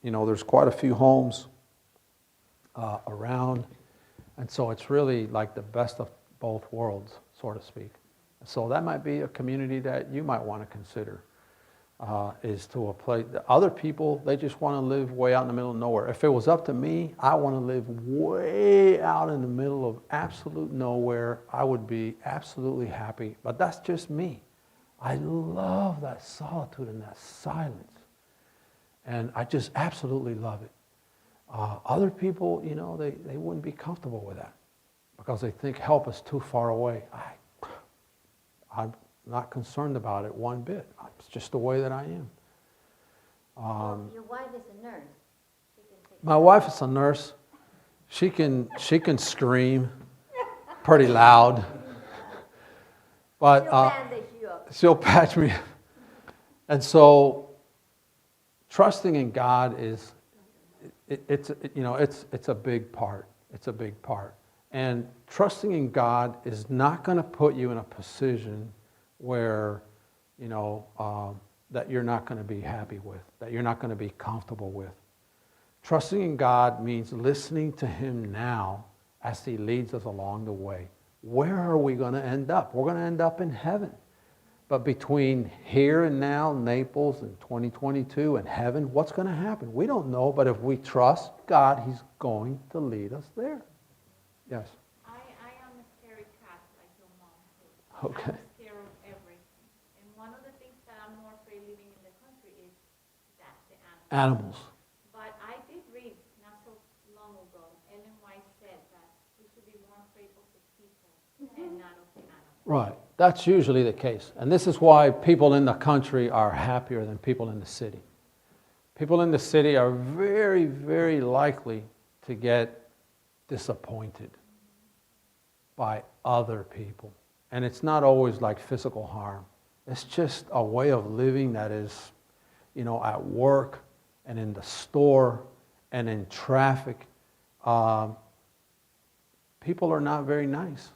Speaker 1: there's quite a few homes around. And so it's really like the best of both worlds, so to speak. So that might be a community that you might want to consider. Is to a place. Other people, they just want to live way out in the middle of nowhere. If it was up to me, I want to live way out in the middle of absolute nowhere. I would be absolutely happy. But that's just me. I love that solitude and that silence. And I just absolutely love it. Other people, they wouldn't be comfortable with that because they think help is too far away. I'm not concerned about it one bit. It's just the way that I am.
Speaker 6: Your wife is a nurse. She can take
Speaker 1: My wife is a nurse. She can scream pretty loud, but
Speaker 6: She'll bandage you up.
Speaker 1: she'll patch me. And so, trusting in God is it's a big part. It's a big part. And trusting in God is not going to put you in a position where, that you're not going to be happy with, that you're not going to be comfortable with. Trusting in God means listening to Him now as He leads us along the way. Where are we going to end up? We're going to end up in heaven. But between here and now, Naples and 2022 and heaven, what's going to happen? We don't know, but if we trust God, He's going to lead us there. Yes?
Speaker 6: I am a scary cat like your mom.
Speaker 1: Okay.
Speaker 6: I'm scared of everything. And one of the things that I'm more afraid living in the country is that the animals.
Speaker 1: Animals.
Speaker 6: But I did read not so long ago, Ellen White said that we should be more afraid of the people and not of the animals.
Speaker 1: Right. That's usually the case. And this is why people in the country are happier than people in the city. People in the city are very, very likely to get disappointed by other people. And it's not always like physical harm. It's just a way of living that is, at work and in the store and in traffic. People are not very nice.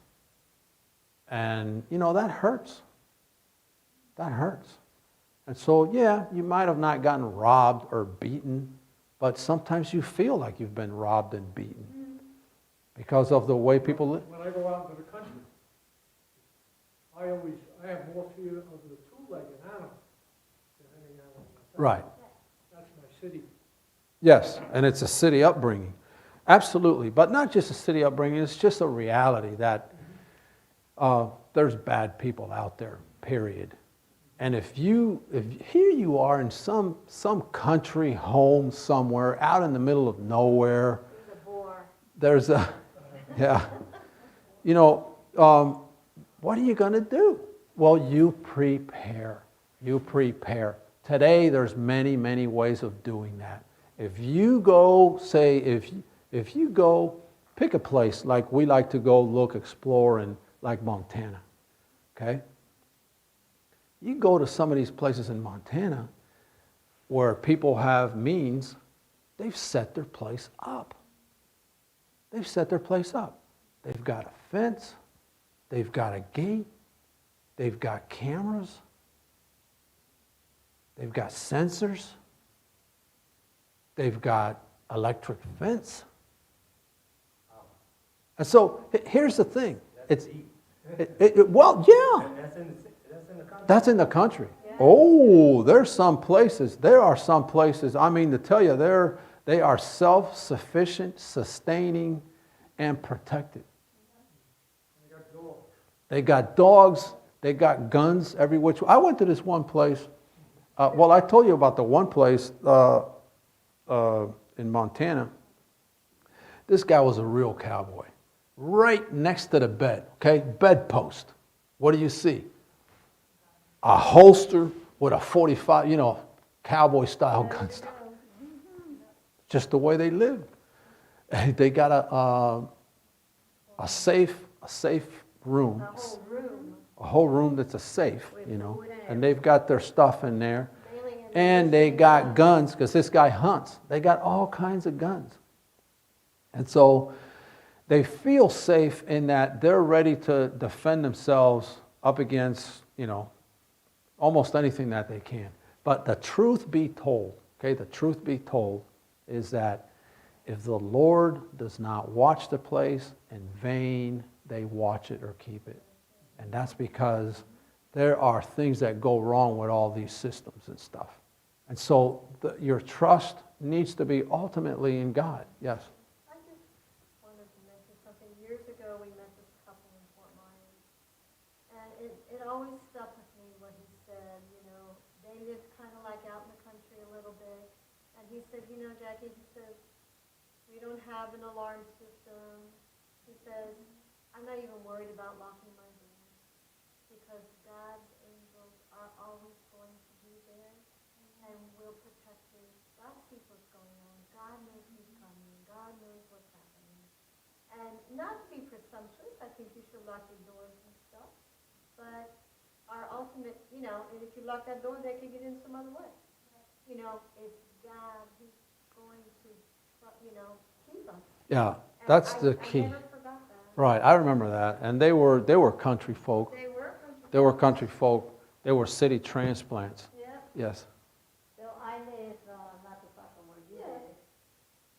Speaker 1: And, that hurts. That hurts. And so, yeah, you might have not gotten robbed or beaten, but sometimes you feel like you've been robbed and beaten because of the way people live.
Speaker 2: When I go out into the country, I have more fear of the two-legged animal than any animal myself.
Speaker 1: Right.
Speaker 2: That's my city.
Speaker 1: Yes, and it's a city upbringing. Absolutely. But not just a city upbringing, it's just a reality that there's bad people out there, period. And if here you are in some country home somewhere out in the middle of nowhere,
Speaker 6: There's a boar.
Speaker 1: yeah. What are you going to do? Well, you prepare. You prepare. Today, there's many, many ways of doing that. If you go, say, if you go Pick a place like we like to go look, explore in like Montana, okay? You go to some of these places in Montana where people have means, they've set their place up. They've set their place up. They've got a fence, they've got a gate, they've got cameras, they've got sensors, they've got electric fence. And so here's the thing. Well, yeah. That's in the country. Oh, there are some places, I mean to tell you, they are self-sufficient, sustaining, and protected. They got dogs, they got guns every which way. I went to this one place. I told you about the one place in Montana. This guy was a real cowboy. Right next to the bed, okay? Bedpost. What do you see? A holster with a 45, cowboy style gun stuff. Just the way they lived. They got a safe room. A whole room that's a safe, and they've got their stuff in there. And they got guns, because this guy hunts. They got all kinds of guns. And so they feel safe in that they're ready to defend themselves up against, almost anything that they can. But the truth be told, okay, the truth be told is that if the Lord does not watch the place, in vain they watch it or keep it. And that's because there are things that go wrong with all these systems and stuff. And so your trust needs to be ultimately in God. Yes?
Speaker 7: I just wanted to mention something. Years ago, we met this couple in Fort Myers, and it always stuck with me what he said. They lived kind of like out in the country a little bit, and he said, Jackie, he says, we don't have an alarm system. He says, I'm not even worried about locking my doors, because God's angels are always going to be there and will protect you. God sees what's going on. God knows who's coming. God knows what's happening. And not to be presumptuous, I think you should lock your doors and stuff. But our ultimate, and if you lock that door, they can get in some other way. It's God who's going to, keep us.
Speaker 1: Yeah, that's the key.
Speaker 7: I never forgot that.
Speaker 1: Right, I remember that. And they were country folk. They were country folk. They were city transplants.
Speaker 7: Yeah.
Speaker 1: Yes.
Speaker 8: So I live not too far from where you live,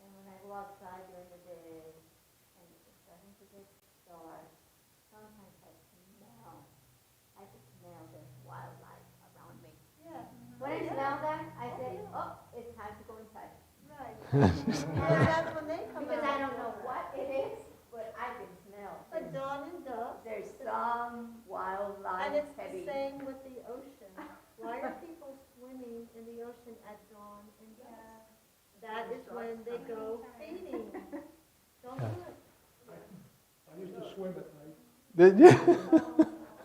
Speaker 8: and when I go outside during the day, and it's starting to get dark, sometimes I can smell there's wildlife around me.
Speaker 7: Yeah.
Speaker 8: When I smell that, I say, oh, it's time to go inside.
Speaker 7: Right. And that's when they come
Speaker 8: Because
Speaker 7: out.
Speaker 8: I don't know what it is, but I can smell.
Speaker 7: But dawn and dusk.
Speaker 8: There's some wildlife
Speaker 7: And it's
Speaker 8: heavy.
Speaker 7: the same with the ocean. Why are people swimming in the ocean at dawn and dusk? That is when they go feeding. Don't do it.
Speaker 2: I used to swim at night.
Speaker 1: Did you?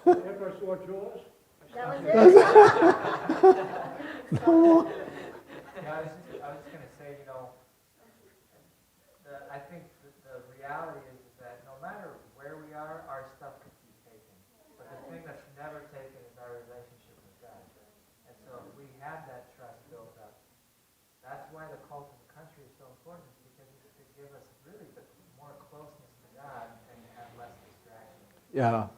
Speaker 2: After I saw Jaws,
Speaker 7: That was it.
Speaker 9: Yeah, I was just going to say, I think the reality is that no matter where we are, our stuff could be taken. But the thing that's never taken is our relationship with God. And so if we have that trust built up, that's why the cult of the country is so important, because it's to give us really more closeness to God and have less distraction.
Speaker 1: Yeah.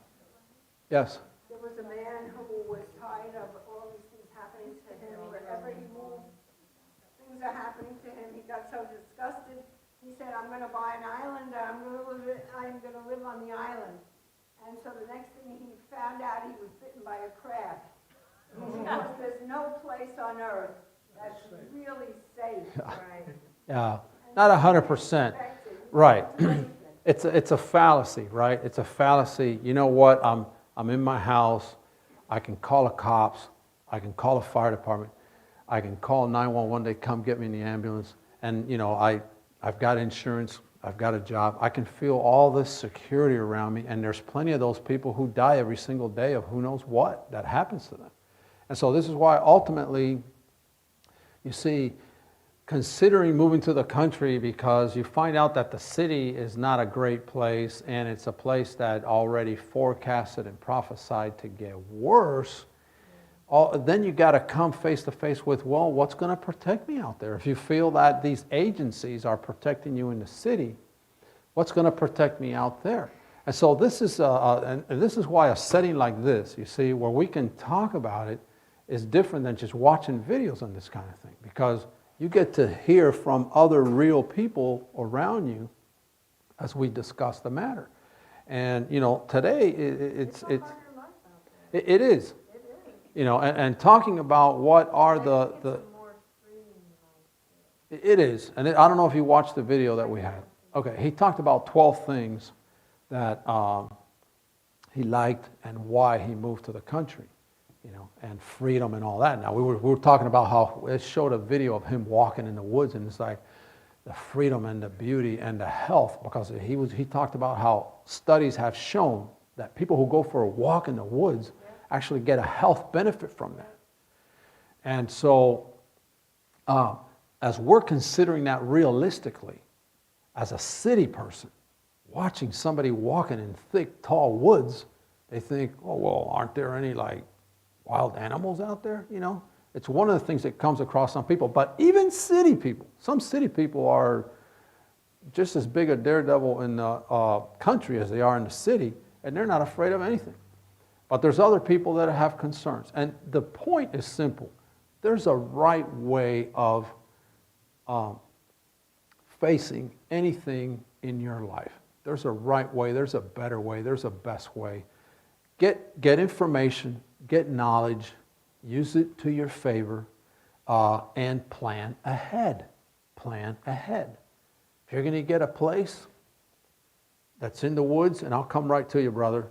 Speaker 1: Yes.
Speaker 3: There was a man who was tired of all these things happening to him. Wherever he moved, things are happening to him. He got so disgusted. He said, I'm going to buy an island, and I'm going to live on the island. And so the next thing he found out, he was bitten by a crab. Because there's no place on earth that's really safe. Right.
Speaker 1: Yeah. Not 100%. Right. It's a fallacy, right? It's a fallacy. You know what? I'm in my house. I can call the cops. I can call the fire department. I can call 911. They come get me in the ambulance. And, I've got insurance. I've got a job. I can feel all this security around me. And there's plenty of those people who die every single day of who knows what that happens to them. And so this is why ultimately, you see, considering moving to the country because you find out that the city is not a great place and it's a place that already forecasted and prophesied to get worse, then you got to come face to face with, well, what's going to protect me out there? If you feel that these agencies are protecting you in the city, what's going to protect me out there? And so this is, and this is why a setting like this, you see, where we can talk about it, is different than just watching videos on this kind of thing, because you get to hear from other real people around you as we discuss the matter. And you know, today
Speaker 3: It's a harder life out there.
Speaker 1: it is.
Speaker 3: It is.
Speaker 1: You know, and talking about what are
Speaker 3: I
Speaker 1: the
Speaker 3: think it's a more freeing life.
Speaker 1: it is, and I don't know if you watched the video that we had. Okay, he talked about 12 things that he liked and why he moved to the country, you know, and freedom and all that. Now, we were talking about how it showed a video of him walking in the woods, and it's like the freedom and the beauty and the health, because he talked about how studies have shown that people who go for a walk in the woods actually get a health benefit from that. And so, as we're considering that realistically, as a city person, watching somebody walking in thick, tall woods, they think, oh, well, aren't there any like wild animals out there? You know, it's one of the things that comes across some people. But even city people, some city people are just as big a daredevil in the country as they are in the city, and they're not afraid of anything. But there's other people that have concerns. And the point is simple. There's a right way of facing anything in your life. There's a right way, there's a better way, there's a best way. Get information, get knowledge, use it to your favor, and plan ahead. Plan ahead. If you're going to get a place that's in the woods, and I'll come right to you, brother,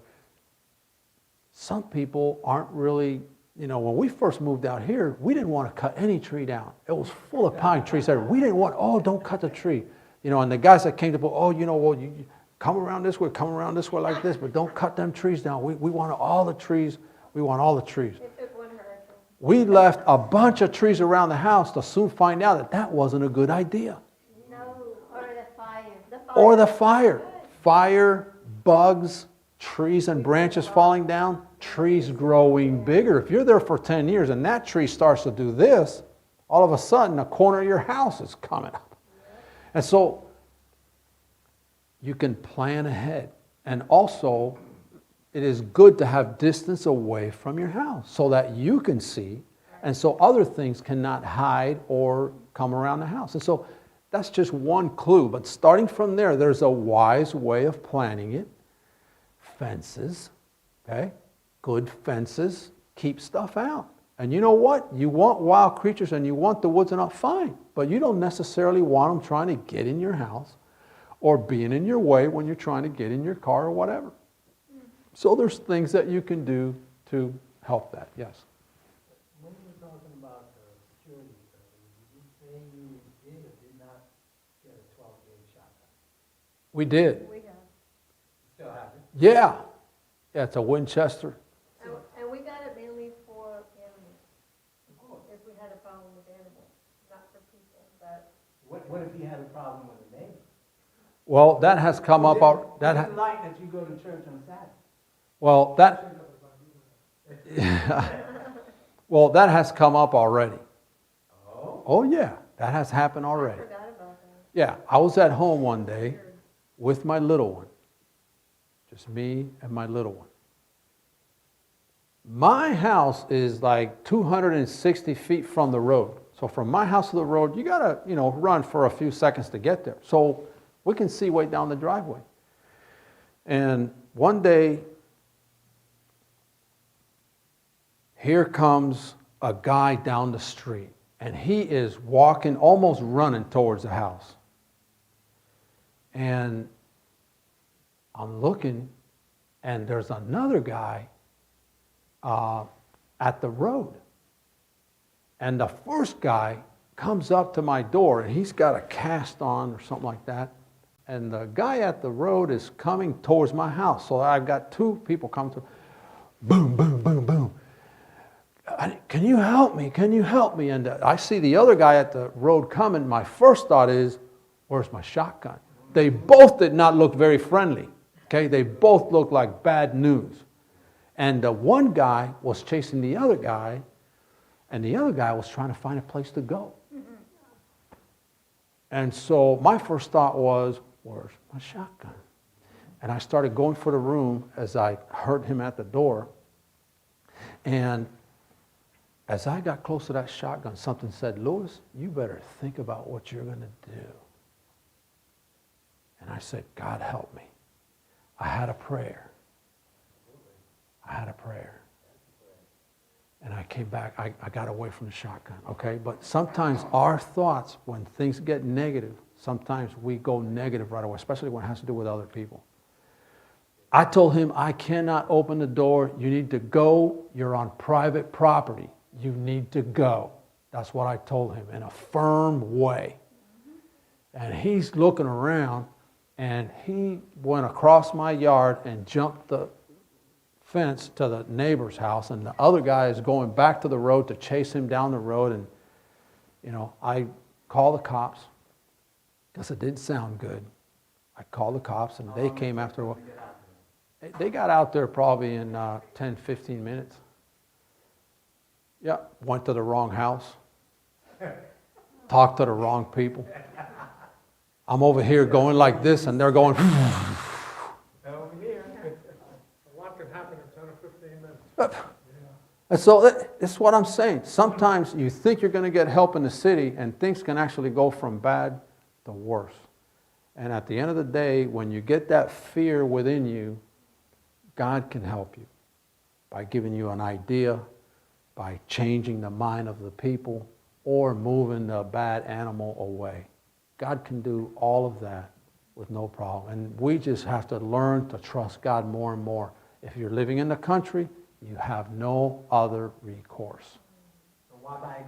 Speaker 1: some people aren't really, you know, when we first moved out here, we didn't want to cut any tree down. It was full of pine trees there. We didn't want, oh, don't cut the tree. You know, and the guys that came to, oh, you know, well, you come around this way like this, but don't cut them trees down. We want all the trees. We want all the trees.
Speaker 7: It took one hurricane.
Speaker 1: We left a bunch of trees around the house to soon find out that that wasn't a good idea.
Speaker 8: No, or the fire.
Speaker 1: Or the fire. Fire, bugs, trees and branches falling down, trees growing bigger. If you're there for 10 years and that tree starts to do this, all of a sudden the corner of your house is coming up. And so you can plan ahead. And also, it is good to have distance away from your house so that you can see, and so other things cannot hide or come around the house. And so that's just one clue. But starting from there, there's a wise way of planning it. Fences, okay? Good fences keep stuff out. And you know what? You want wild creatures and you want the woods and all, fine. But you don't necessarily want them trying to get in your house or being in your way when you're trying to get in your car or whatever. So there's things that you can do to help that, yes.
Speaker 5: When you were talking about security, did you say you did or did not get a 12-gauge shotgun?
Speaker 1: We did.
Speaker 3: We have.
Speaker 5: Still have it?
Speaker 1: Yeah. Yeah, it's a Winchester.
Speaker 7: And we got it mainly for animals. If we had a problem with animals, not for people, but.
Speaker 5: What if you had a problem with a neighbor?
Speaker 1: Well, that has come up.
Speaker 5: It's like that you go to church on Saturday.
Speaker 1: Well, well, that has come up already.
Speaker 5: Oh?
Speaker 1: Oh, yeah, that has happened
Speaker 7: I
Speaker 1: already.
Speaker 7: forgot about that.
Speaker 1: Yeah, I was at home one day with my little one. Just me and my little one. My house is like 260 feet from the road. So from my house to the road, you gotta, run for a few seconds to get there. So we can see way down the driveway. And one day, here comes a guy down the street, and he is walking, almost running towards the house. And I'm looking, and there's another guy at the road. And the first guy comes up to my door, and he's got a cast on or something like that. And the guy at the road is coming towards my house. So I've got two people coming to, boom, boom, boom, boom. can you help me? Can you help me? And I see the other guy at the road coming. My first thought is, where's my shotgun? They both did not look very friendly. Okay, they both looked like bad news. And the one guy was chasing the other guy, and the other guy was trying to find a place to go. And so my first thought was, where's my shotgun? And I started going for the room as I heard him at the door. And as I got close to that shotgun, something said, Louis, you better think about what you're going to do. And I said, God help me. I had a prayer. I had a prayer. And I came back, I got away from the shotgun, okay? But sometimes our thoughts, when things get negative, sometimes we go negative right away, especially when it has to do with other people. I told him, I cannot open the door. You need to go. You're on private property. You need to go. That's what I told him in a firm way. And he's looking around, and he went across my yard and jumped the fence to the neighbor's house, and the other guy is going back to the road to chase him down the road. And, you know, I called the cops because it didn't sound good. I called the cops, and they came after a while. They got out there probably in 10, 15 minutes. Yeah, went to the wrong house, talked to the wrong people. I'm over here going like this, and they're going.
Speaker 2: Over here. A lot can happen in 10 or 15 minutes.
Speaker 1: And so that's what I'm saying. Sometimes you think you're going to get help in the city, and things can actually go from bad to worse. And at the end of the day, when you get that fear within you, God can help you by giving you an idea, by changing the mind of the people, or moving the bad animal away. God can do all of that with no problem. And we just have to learn to trust God more and more. If you're living in the country, you have no other recourse.
Speaker 5: So why buy a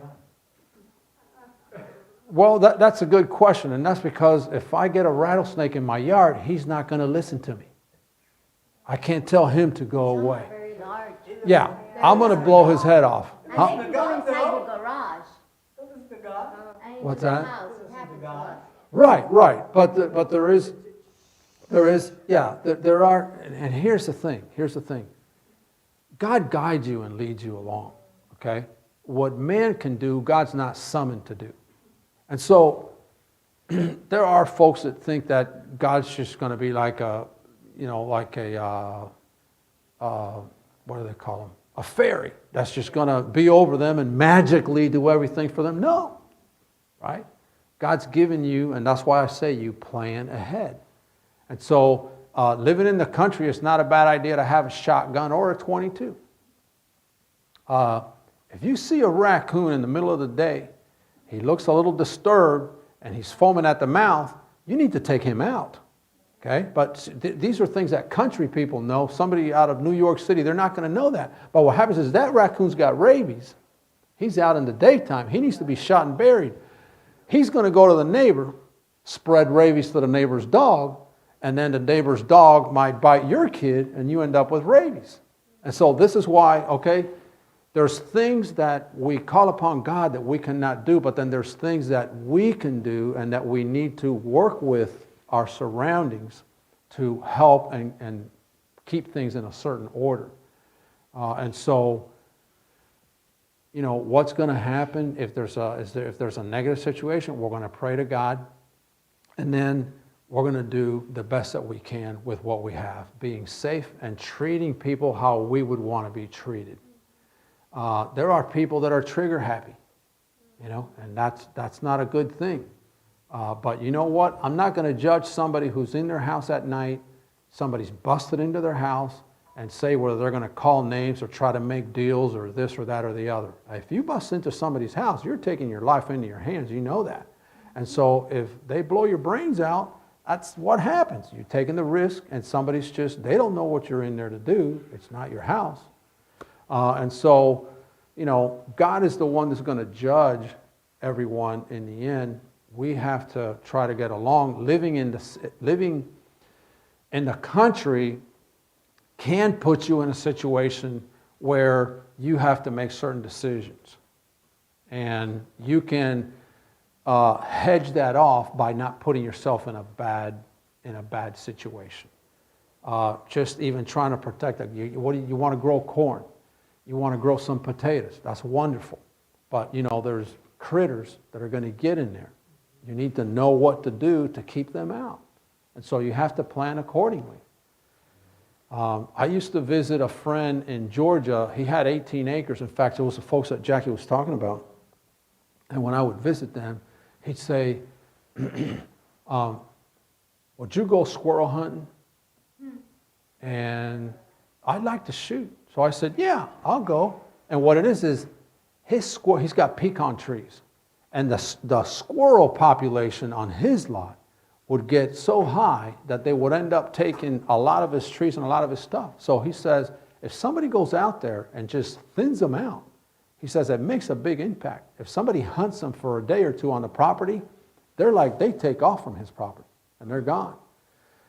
Speaker 5: gun?
Speaker 1: Well, that's a good question, and that's because if I get a rattlesnake in my yard, he's not going to listen to me. I can't tell him to go away.
Speaker 8: Very large.
Speaker 1: Yeah, I'm going to blow his head off.
Speaker 8: And they can go inside your garage.
Speaker 5: So this is the God.
Speaker 8: And into
Speaker 1: What's
Speaker 8: the
Speaker 1: that?
Speaker 8: house. It happens to us.
Speaker 1: Right. But there is, yeah, there are, and here's the thing. God guides you and leads you along, okay? What man can do, God's not summoned to do. And so, there are folks that think that God's just going to be like a, what do they call them? A fairy that's just going to be over them and magically do everything for them. No, right? God's given you, and that's why I say you plan ahead. And so living in the country, it's not a bad idea to have a shotgun or a .22. If you see a raccoon in the middle of the day, he looks a little disturbed and he's foaming at the mouth, you need to take him out. Okay? But these are things that country people know. Somebody out of New York City, they're not going to know that. But what happens is that raccoon's got rabies. He's out in the daytime. He needs to be shot and buried. He's going to go to the neighbor, spread rabies to the neighbor's dog, and then the neighbor's dog might bite your kid, and you end up with rabies. And so this is why, okay, there's things that we call upon God that we cannot do, but then there's things that we can do and that we need to work with our surroundings to help and keep things in a certain order. And so, what's going to happen if there's a negative situation? We're going to pray to God, and then we're going to do the best that we can with what we have, being safe and treating people how we would want to be treated. There are people that are trigger happy, and that's not a good thing. But you know what? I'm not going to judge somebody who's in their house at night, somebody's busted into their house, and say whether they're going to call names or try to make deals or this or that or the other. If you bust into somebody's house, you're taking your life into your hands. You know that. And so if they blow your brains out, that's what happens. You're taking the risk, and somebody's they don't know what you're in there to do. It's not your house. And so, God is the one that's going to judge everyone in the end. We have to try to get along. Living in the country can put you in a situation where you have to make certain decisions. And you can hedge that off by not putting yourself in a bad situation. Just even trying to protect that. You want to grow corn. You want to grow some potatoes. That's wonderful. But, there's critters that are going to get in there. You need to know what to do to keep them out. And so you have to plan accordingly. I used to visit a friend in Georgia. He had 18 acres. In fact, it was the folks that Jackie was talking about. And when I would visit them, he'd say, would you go squirrel hunting? And I'd like to shoot. So I said, yeah, I'll go. And what it is he's got pecan trees. And the squirrel population on his lot would get so high that they would end up taking a lot of his trees and a lot of his stuff. So he says, if somebody goes out there and just thins them out, he says it makes a big impact. If somebody hunts them for a day or two on the property, they take off from his property and they're gone.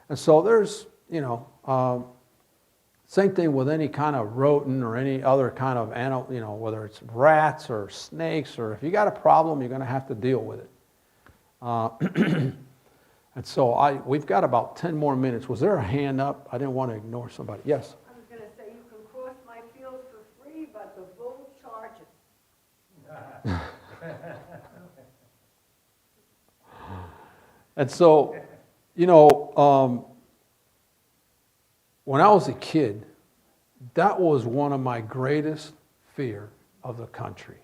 Speaker 1: And so there's, same thing with any kind of rodent or any other kind of animal, whether it's rats or snakes, or if you got a problem, you're going to have to deal with it. And so we've got about 10 more minutes. Was there a hand up? I didn't want to ignore somebody. Yes?
Speaker 3: I was going to say, you can cross my field for free, but the bull charges.
Speaker 1: And so, when I was a kid, that was one of my greatest fear of the country,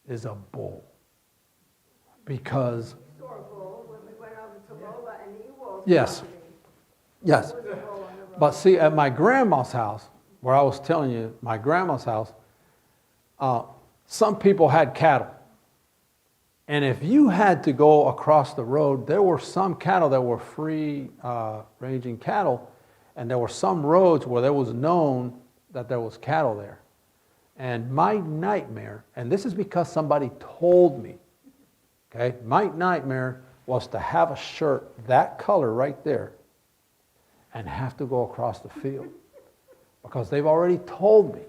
Speaker 1: is a bull. Because,
Speaker 3: We saw a bull when we went over to Lola and Ewell's
Speaker 1: yes,
Speaker 3: property.
Speaker 1: yes.
Speaker 3: There was a bull on the road.
Speaker 1: But see, at my grandma's house, where I was telling you, my grandma's house, some people had cattle. And if you had to go across the road, there were some cattle that were free ranging cattle, and there were some roads where there was known that there was cattle there. And my nightmare, and this is because somebody told me, okay, my nightmare was to have a shirt that color right there and have to go across the field. Because they've already told me,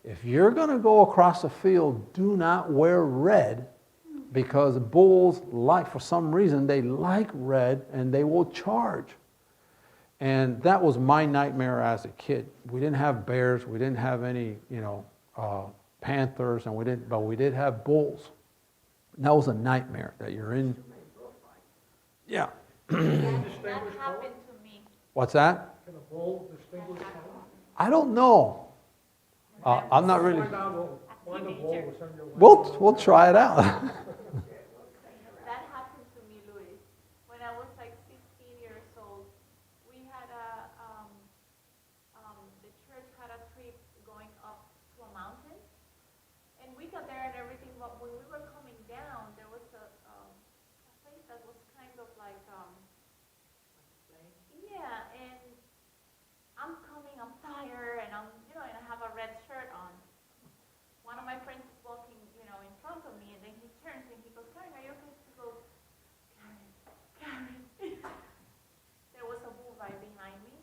Speaker 1: if you're going to go across the field, do not wear red, because bulls for some reason, they like red and they will charge. And that was my nightmare as a kid. We didn't have bears, we didn't have any, panthers, but we did have bulls. And that was a nightmare that you're in. Yeah.
Speaker 6: That happened to me.
Speaker 1: What's that?
Speaker 2: Can a bull distinguish color?
Speaker 1: I don't know. I'm not really.
Speaker 2: Find out, find a bull, we'll send you a
Speaker 1: We'll try it out.
Speaker 6: That happened to me, Luis. When I was like 16 years old, we had the church had a trip going up to a mountain, and we got there and everything, but when we were coming down, there was a place that was kind of like, yeah, and I'm coming, I'm tired, and and I have a red shirt on. One of my friends is walking, in front of me, and then he turns and he goes, Karen, are you okay? He goes, Karen. There was a bull right behind me,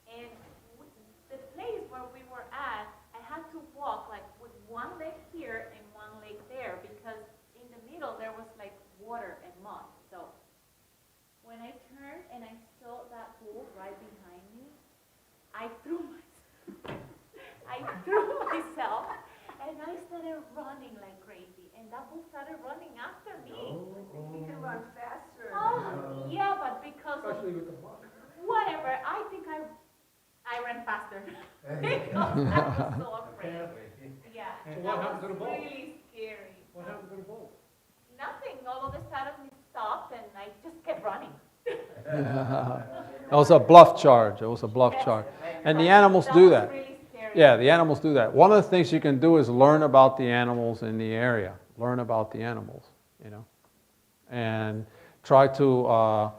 Speaker 6: and the place where we were at, I had to walk like with one leg here and one leg there, because in the middle there was like water and mud. So when I turned and I saw that bull right behind me, I threw myself, and I started running like crazy, and that bull started running after me.
Speaker 3: You can run faster.
Speaker 6: Oh, yeah, but because of
Speaker 2: Especially with the mud.
Speaker 6: whatever, I think I ran faster because I was so afraid. Yeah,
Speaker 2: So
Speaker 6: that
Speaker 2: what happened to the
Speaker 6: was
Speaker 2: bull?
Speaker 6: really scary.
Speaker 2: What happened to the bull?
Speaker 6: Nothing. All of a sudden it stopped, and I just kept running.
Speaker 1: It was a bluff charge. It was a bluff charge. And the animals do that.
Speaker 6: Was really scary.
Speaker 1: Yeah, the animals do that. One of the things you can do is learn about the animals in the area. Learn about the animals, and try to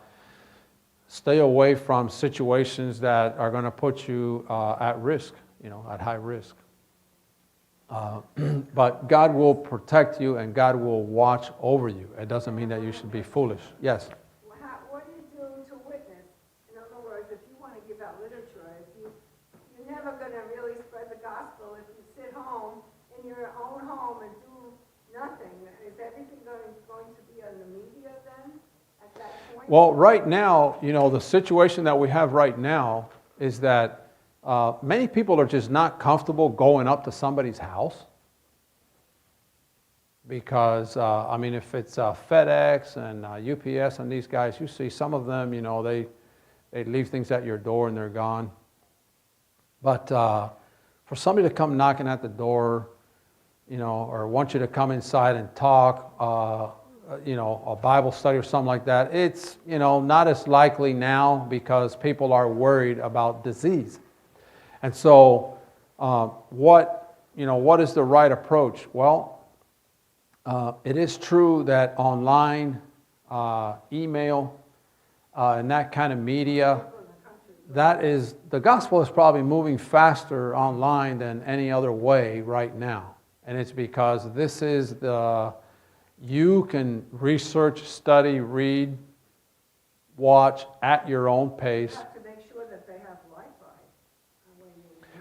Speaker 1: stay away from situations that are going to put you at risk, at high risk. But God will protect you and God will watch over you. It doesn't mean that you should be foolish. Yes?
Speaker 3: What do you do to witness? In other words, if you want to give out literature, if you you're never gonna really spread the gospel if you sit home in your own home and do nothing. Is everything going to be on the media then, at that point?
Speaker 1: Well, right now, the situation that we have right now is that many people are just not comfortable going up to somebody's house. Because, if it's FedEx and UPS and these guys, you see some of them, they leave things at your door and they're gone. But for somebody to come knocking at the door, or want you to come inside and talk, a Bible study or something like that, it's, not as likely now because people are worried about disease. And so what is the right approach? Well, it is true that online, email, and that kind of media, the gospel is probably moving faster online than any other way right now. And it's because this is you can research, study, read, watch at your own pace.
Speaker 3: You have to make sure that they have Wi-Fi.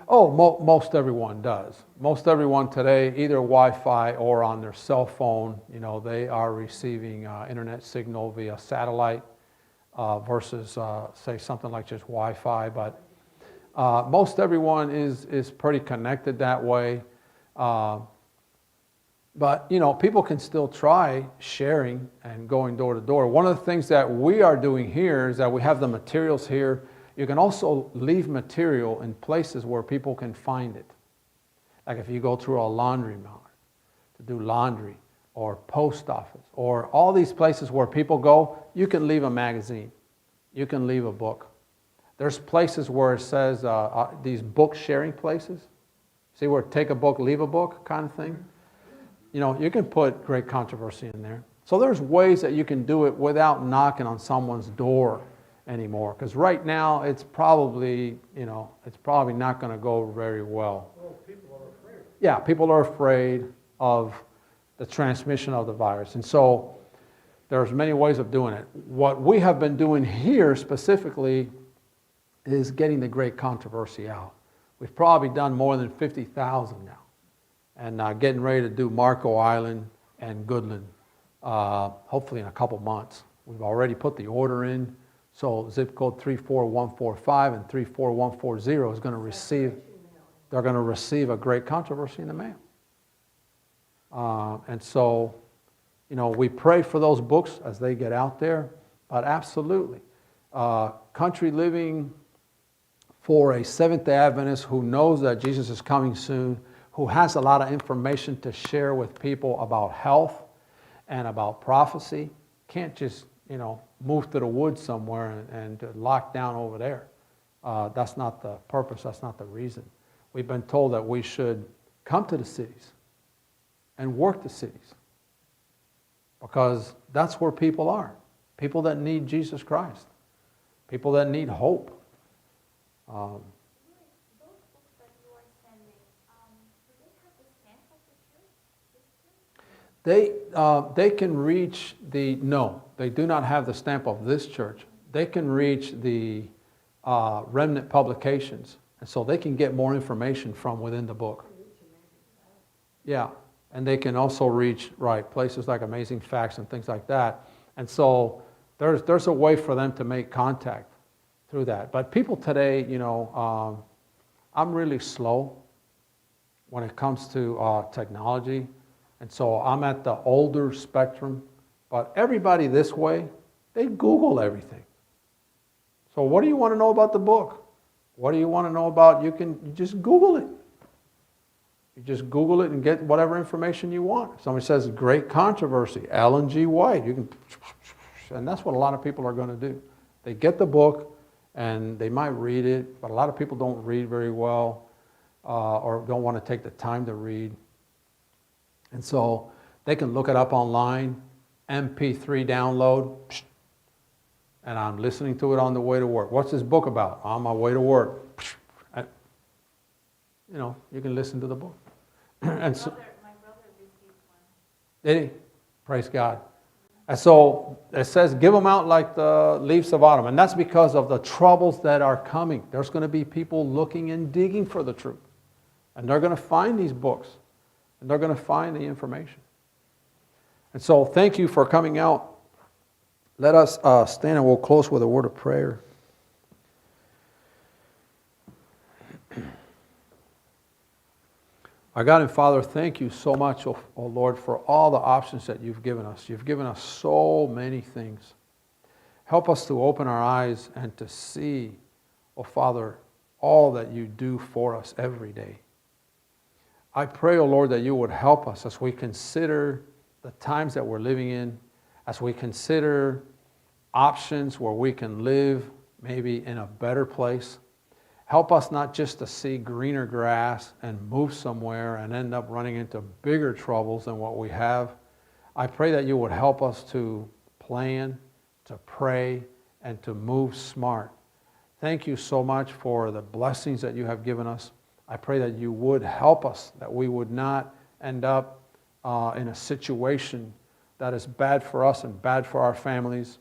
Speaker 1: Oh, most everyone does. Most everyone today, either Wi-Fi or on their cell phone, they are receiving internet signal via satellite versus, say, something like just Wi-Fi. But most everyone is pretty connected that way. But, people can still try sharing and going door to door. One of the things that we are doing here is that we have the materials here. You can also leave material in places where people can find it. Like if you go through a laundromat to do laundry, or post office, or all these places where people go, you can leave a magazine. You can leave a book. There's places where it says, these book sharing places. See where take a book, leave a book kind of thing? You can put great controversy in there. So there's ways that you can do it without knocking on someone's door anymore. Because right now, it's probably not going to go very well.
Speaker 2: Well, people are afraid.
Speaker 1: Yeah, people are afraid of the transmission of the virus. And so there's many ways of doing it. What we have been doing here specifically is getting the great controversy out. We've probably done more than 50,000 now. And getting ready to do Marco Island and Goodland, hopefully in a couple months. We've already put the order in. So zip code 34145 and 34140 is going to receive, they're going to receive a great controversy in the mail. And so, we pray for those books as they get out there, but absolutely. Country living for a Seventh-day Adventist who knows that Jesus is coming soon, who has a lot of information to share with people about health and about prophecy, can't just, move to the woods somewhere and lock down over there. That's not the purpose. That's not the reason. We've been told that we should come to the cities and work the cities because that's where people are. People that need Jesus Christ. People that need hope.
Speaker 6: Those books that you are sending, do they have the stamp of the church?
Speaker 1: They can reach no, they do not have the stamp of this church. They can reach the remnant publications, and so they can get more information from within the book. Yeah, and they can also reach, places like Amazing Facts and things like that. And so there's a way for them to make contact through that. But people today, I'm really slow when it comes to technology. And so I'm at the older spectrum, but everybody this way, they Google everything. So what do you want to know about the book? What do you want to know about? You just Google it. You just Google it and get whatever information you want. If somebody says great controversy, Ellen G. White, and that's what a lot of people are going to do. They get the book and they might read it, but a lot of people don't read very well or don't want to take the time to read. And so they can look it up online, MP3 download, and I'm listening to it on the way to work. What's this book about? On my way to work. You can listen to the book. And so,
Speaker 6: My brother received one.
Speaker 1: did he? Praise God. And so it says, give them out like the leaves of autumn. And that's because of the troubles that are coming. There's going to be people looking and digging for the truth. And they're going to find these books. And they're going to find the information. And so thank you for coming out. Let us stand and we'll close with a word of prayer. Our God and Father, thank you so much, oh Lord, for all the options that you've given us. You've given us so many things. Help us to open our eyes and to see, oh Father, all that you do for us every day. I pray, oh Lord, that you would help us as we consider the times that we're living in, as we consider options where we can live maybe in a better place. Help us not just to see greener grass and move somewhere and end up running into bigger troubles than what we have. I pray that you would help us to plan, to pray, and to move smart. Thank you so much for the blessings that you have given us. I pray that you would help us, that we would not end up in a situation that is bad for us and bad for our families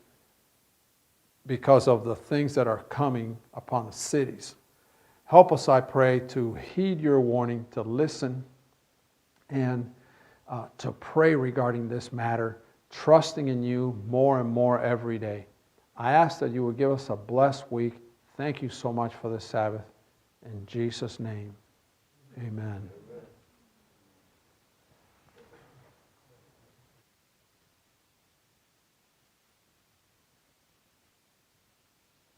Speaker 1: because of the things that are coming upon the cities. Help us, I pray, to heed your warning, to listen, and to pray regarding this matter, trusting in you more and more every day. I ask that you would give us a blessed week. Thank you so much for this Sabbath. In Jesus' name, amen.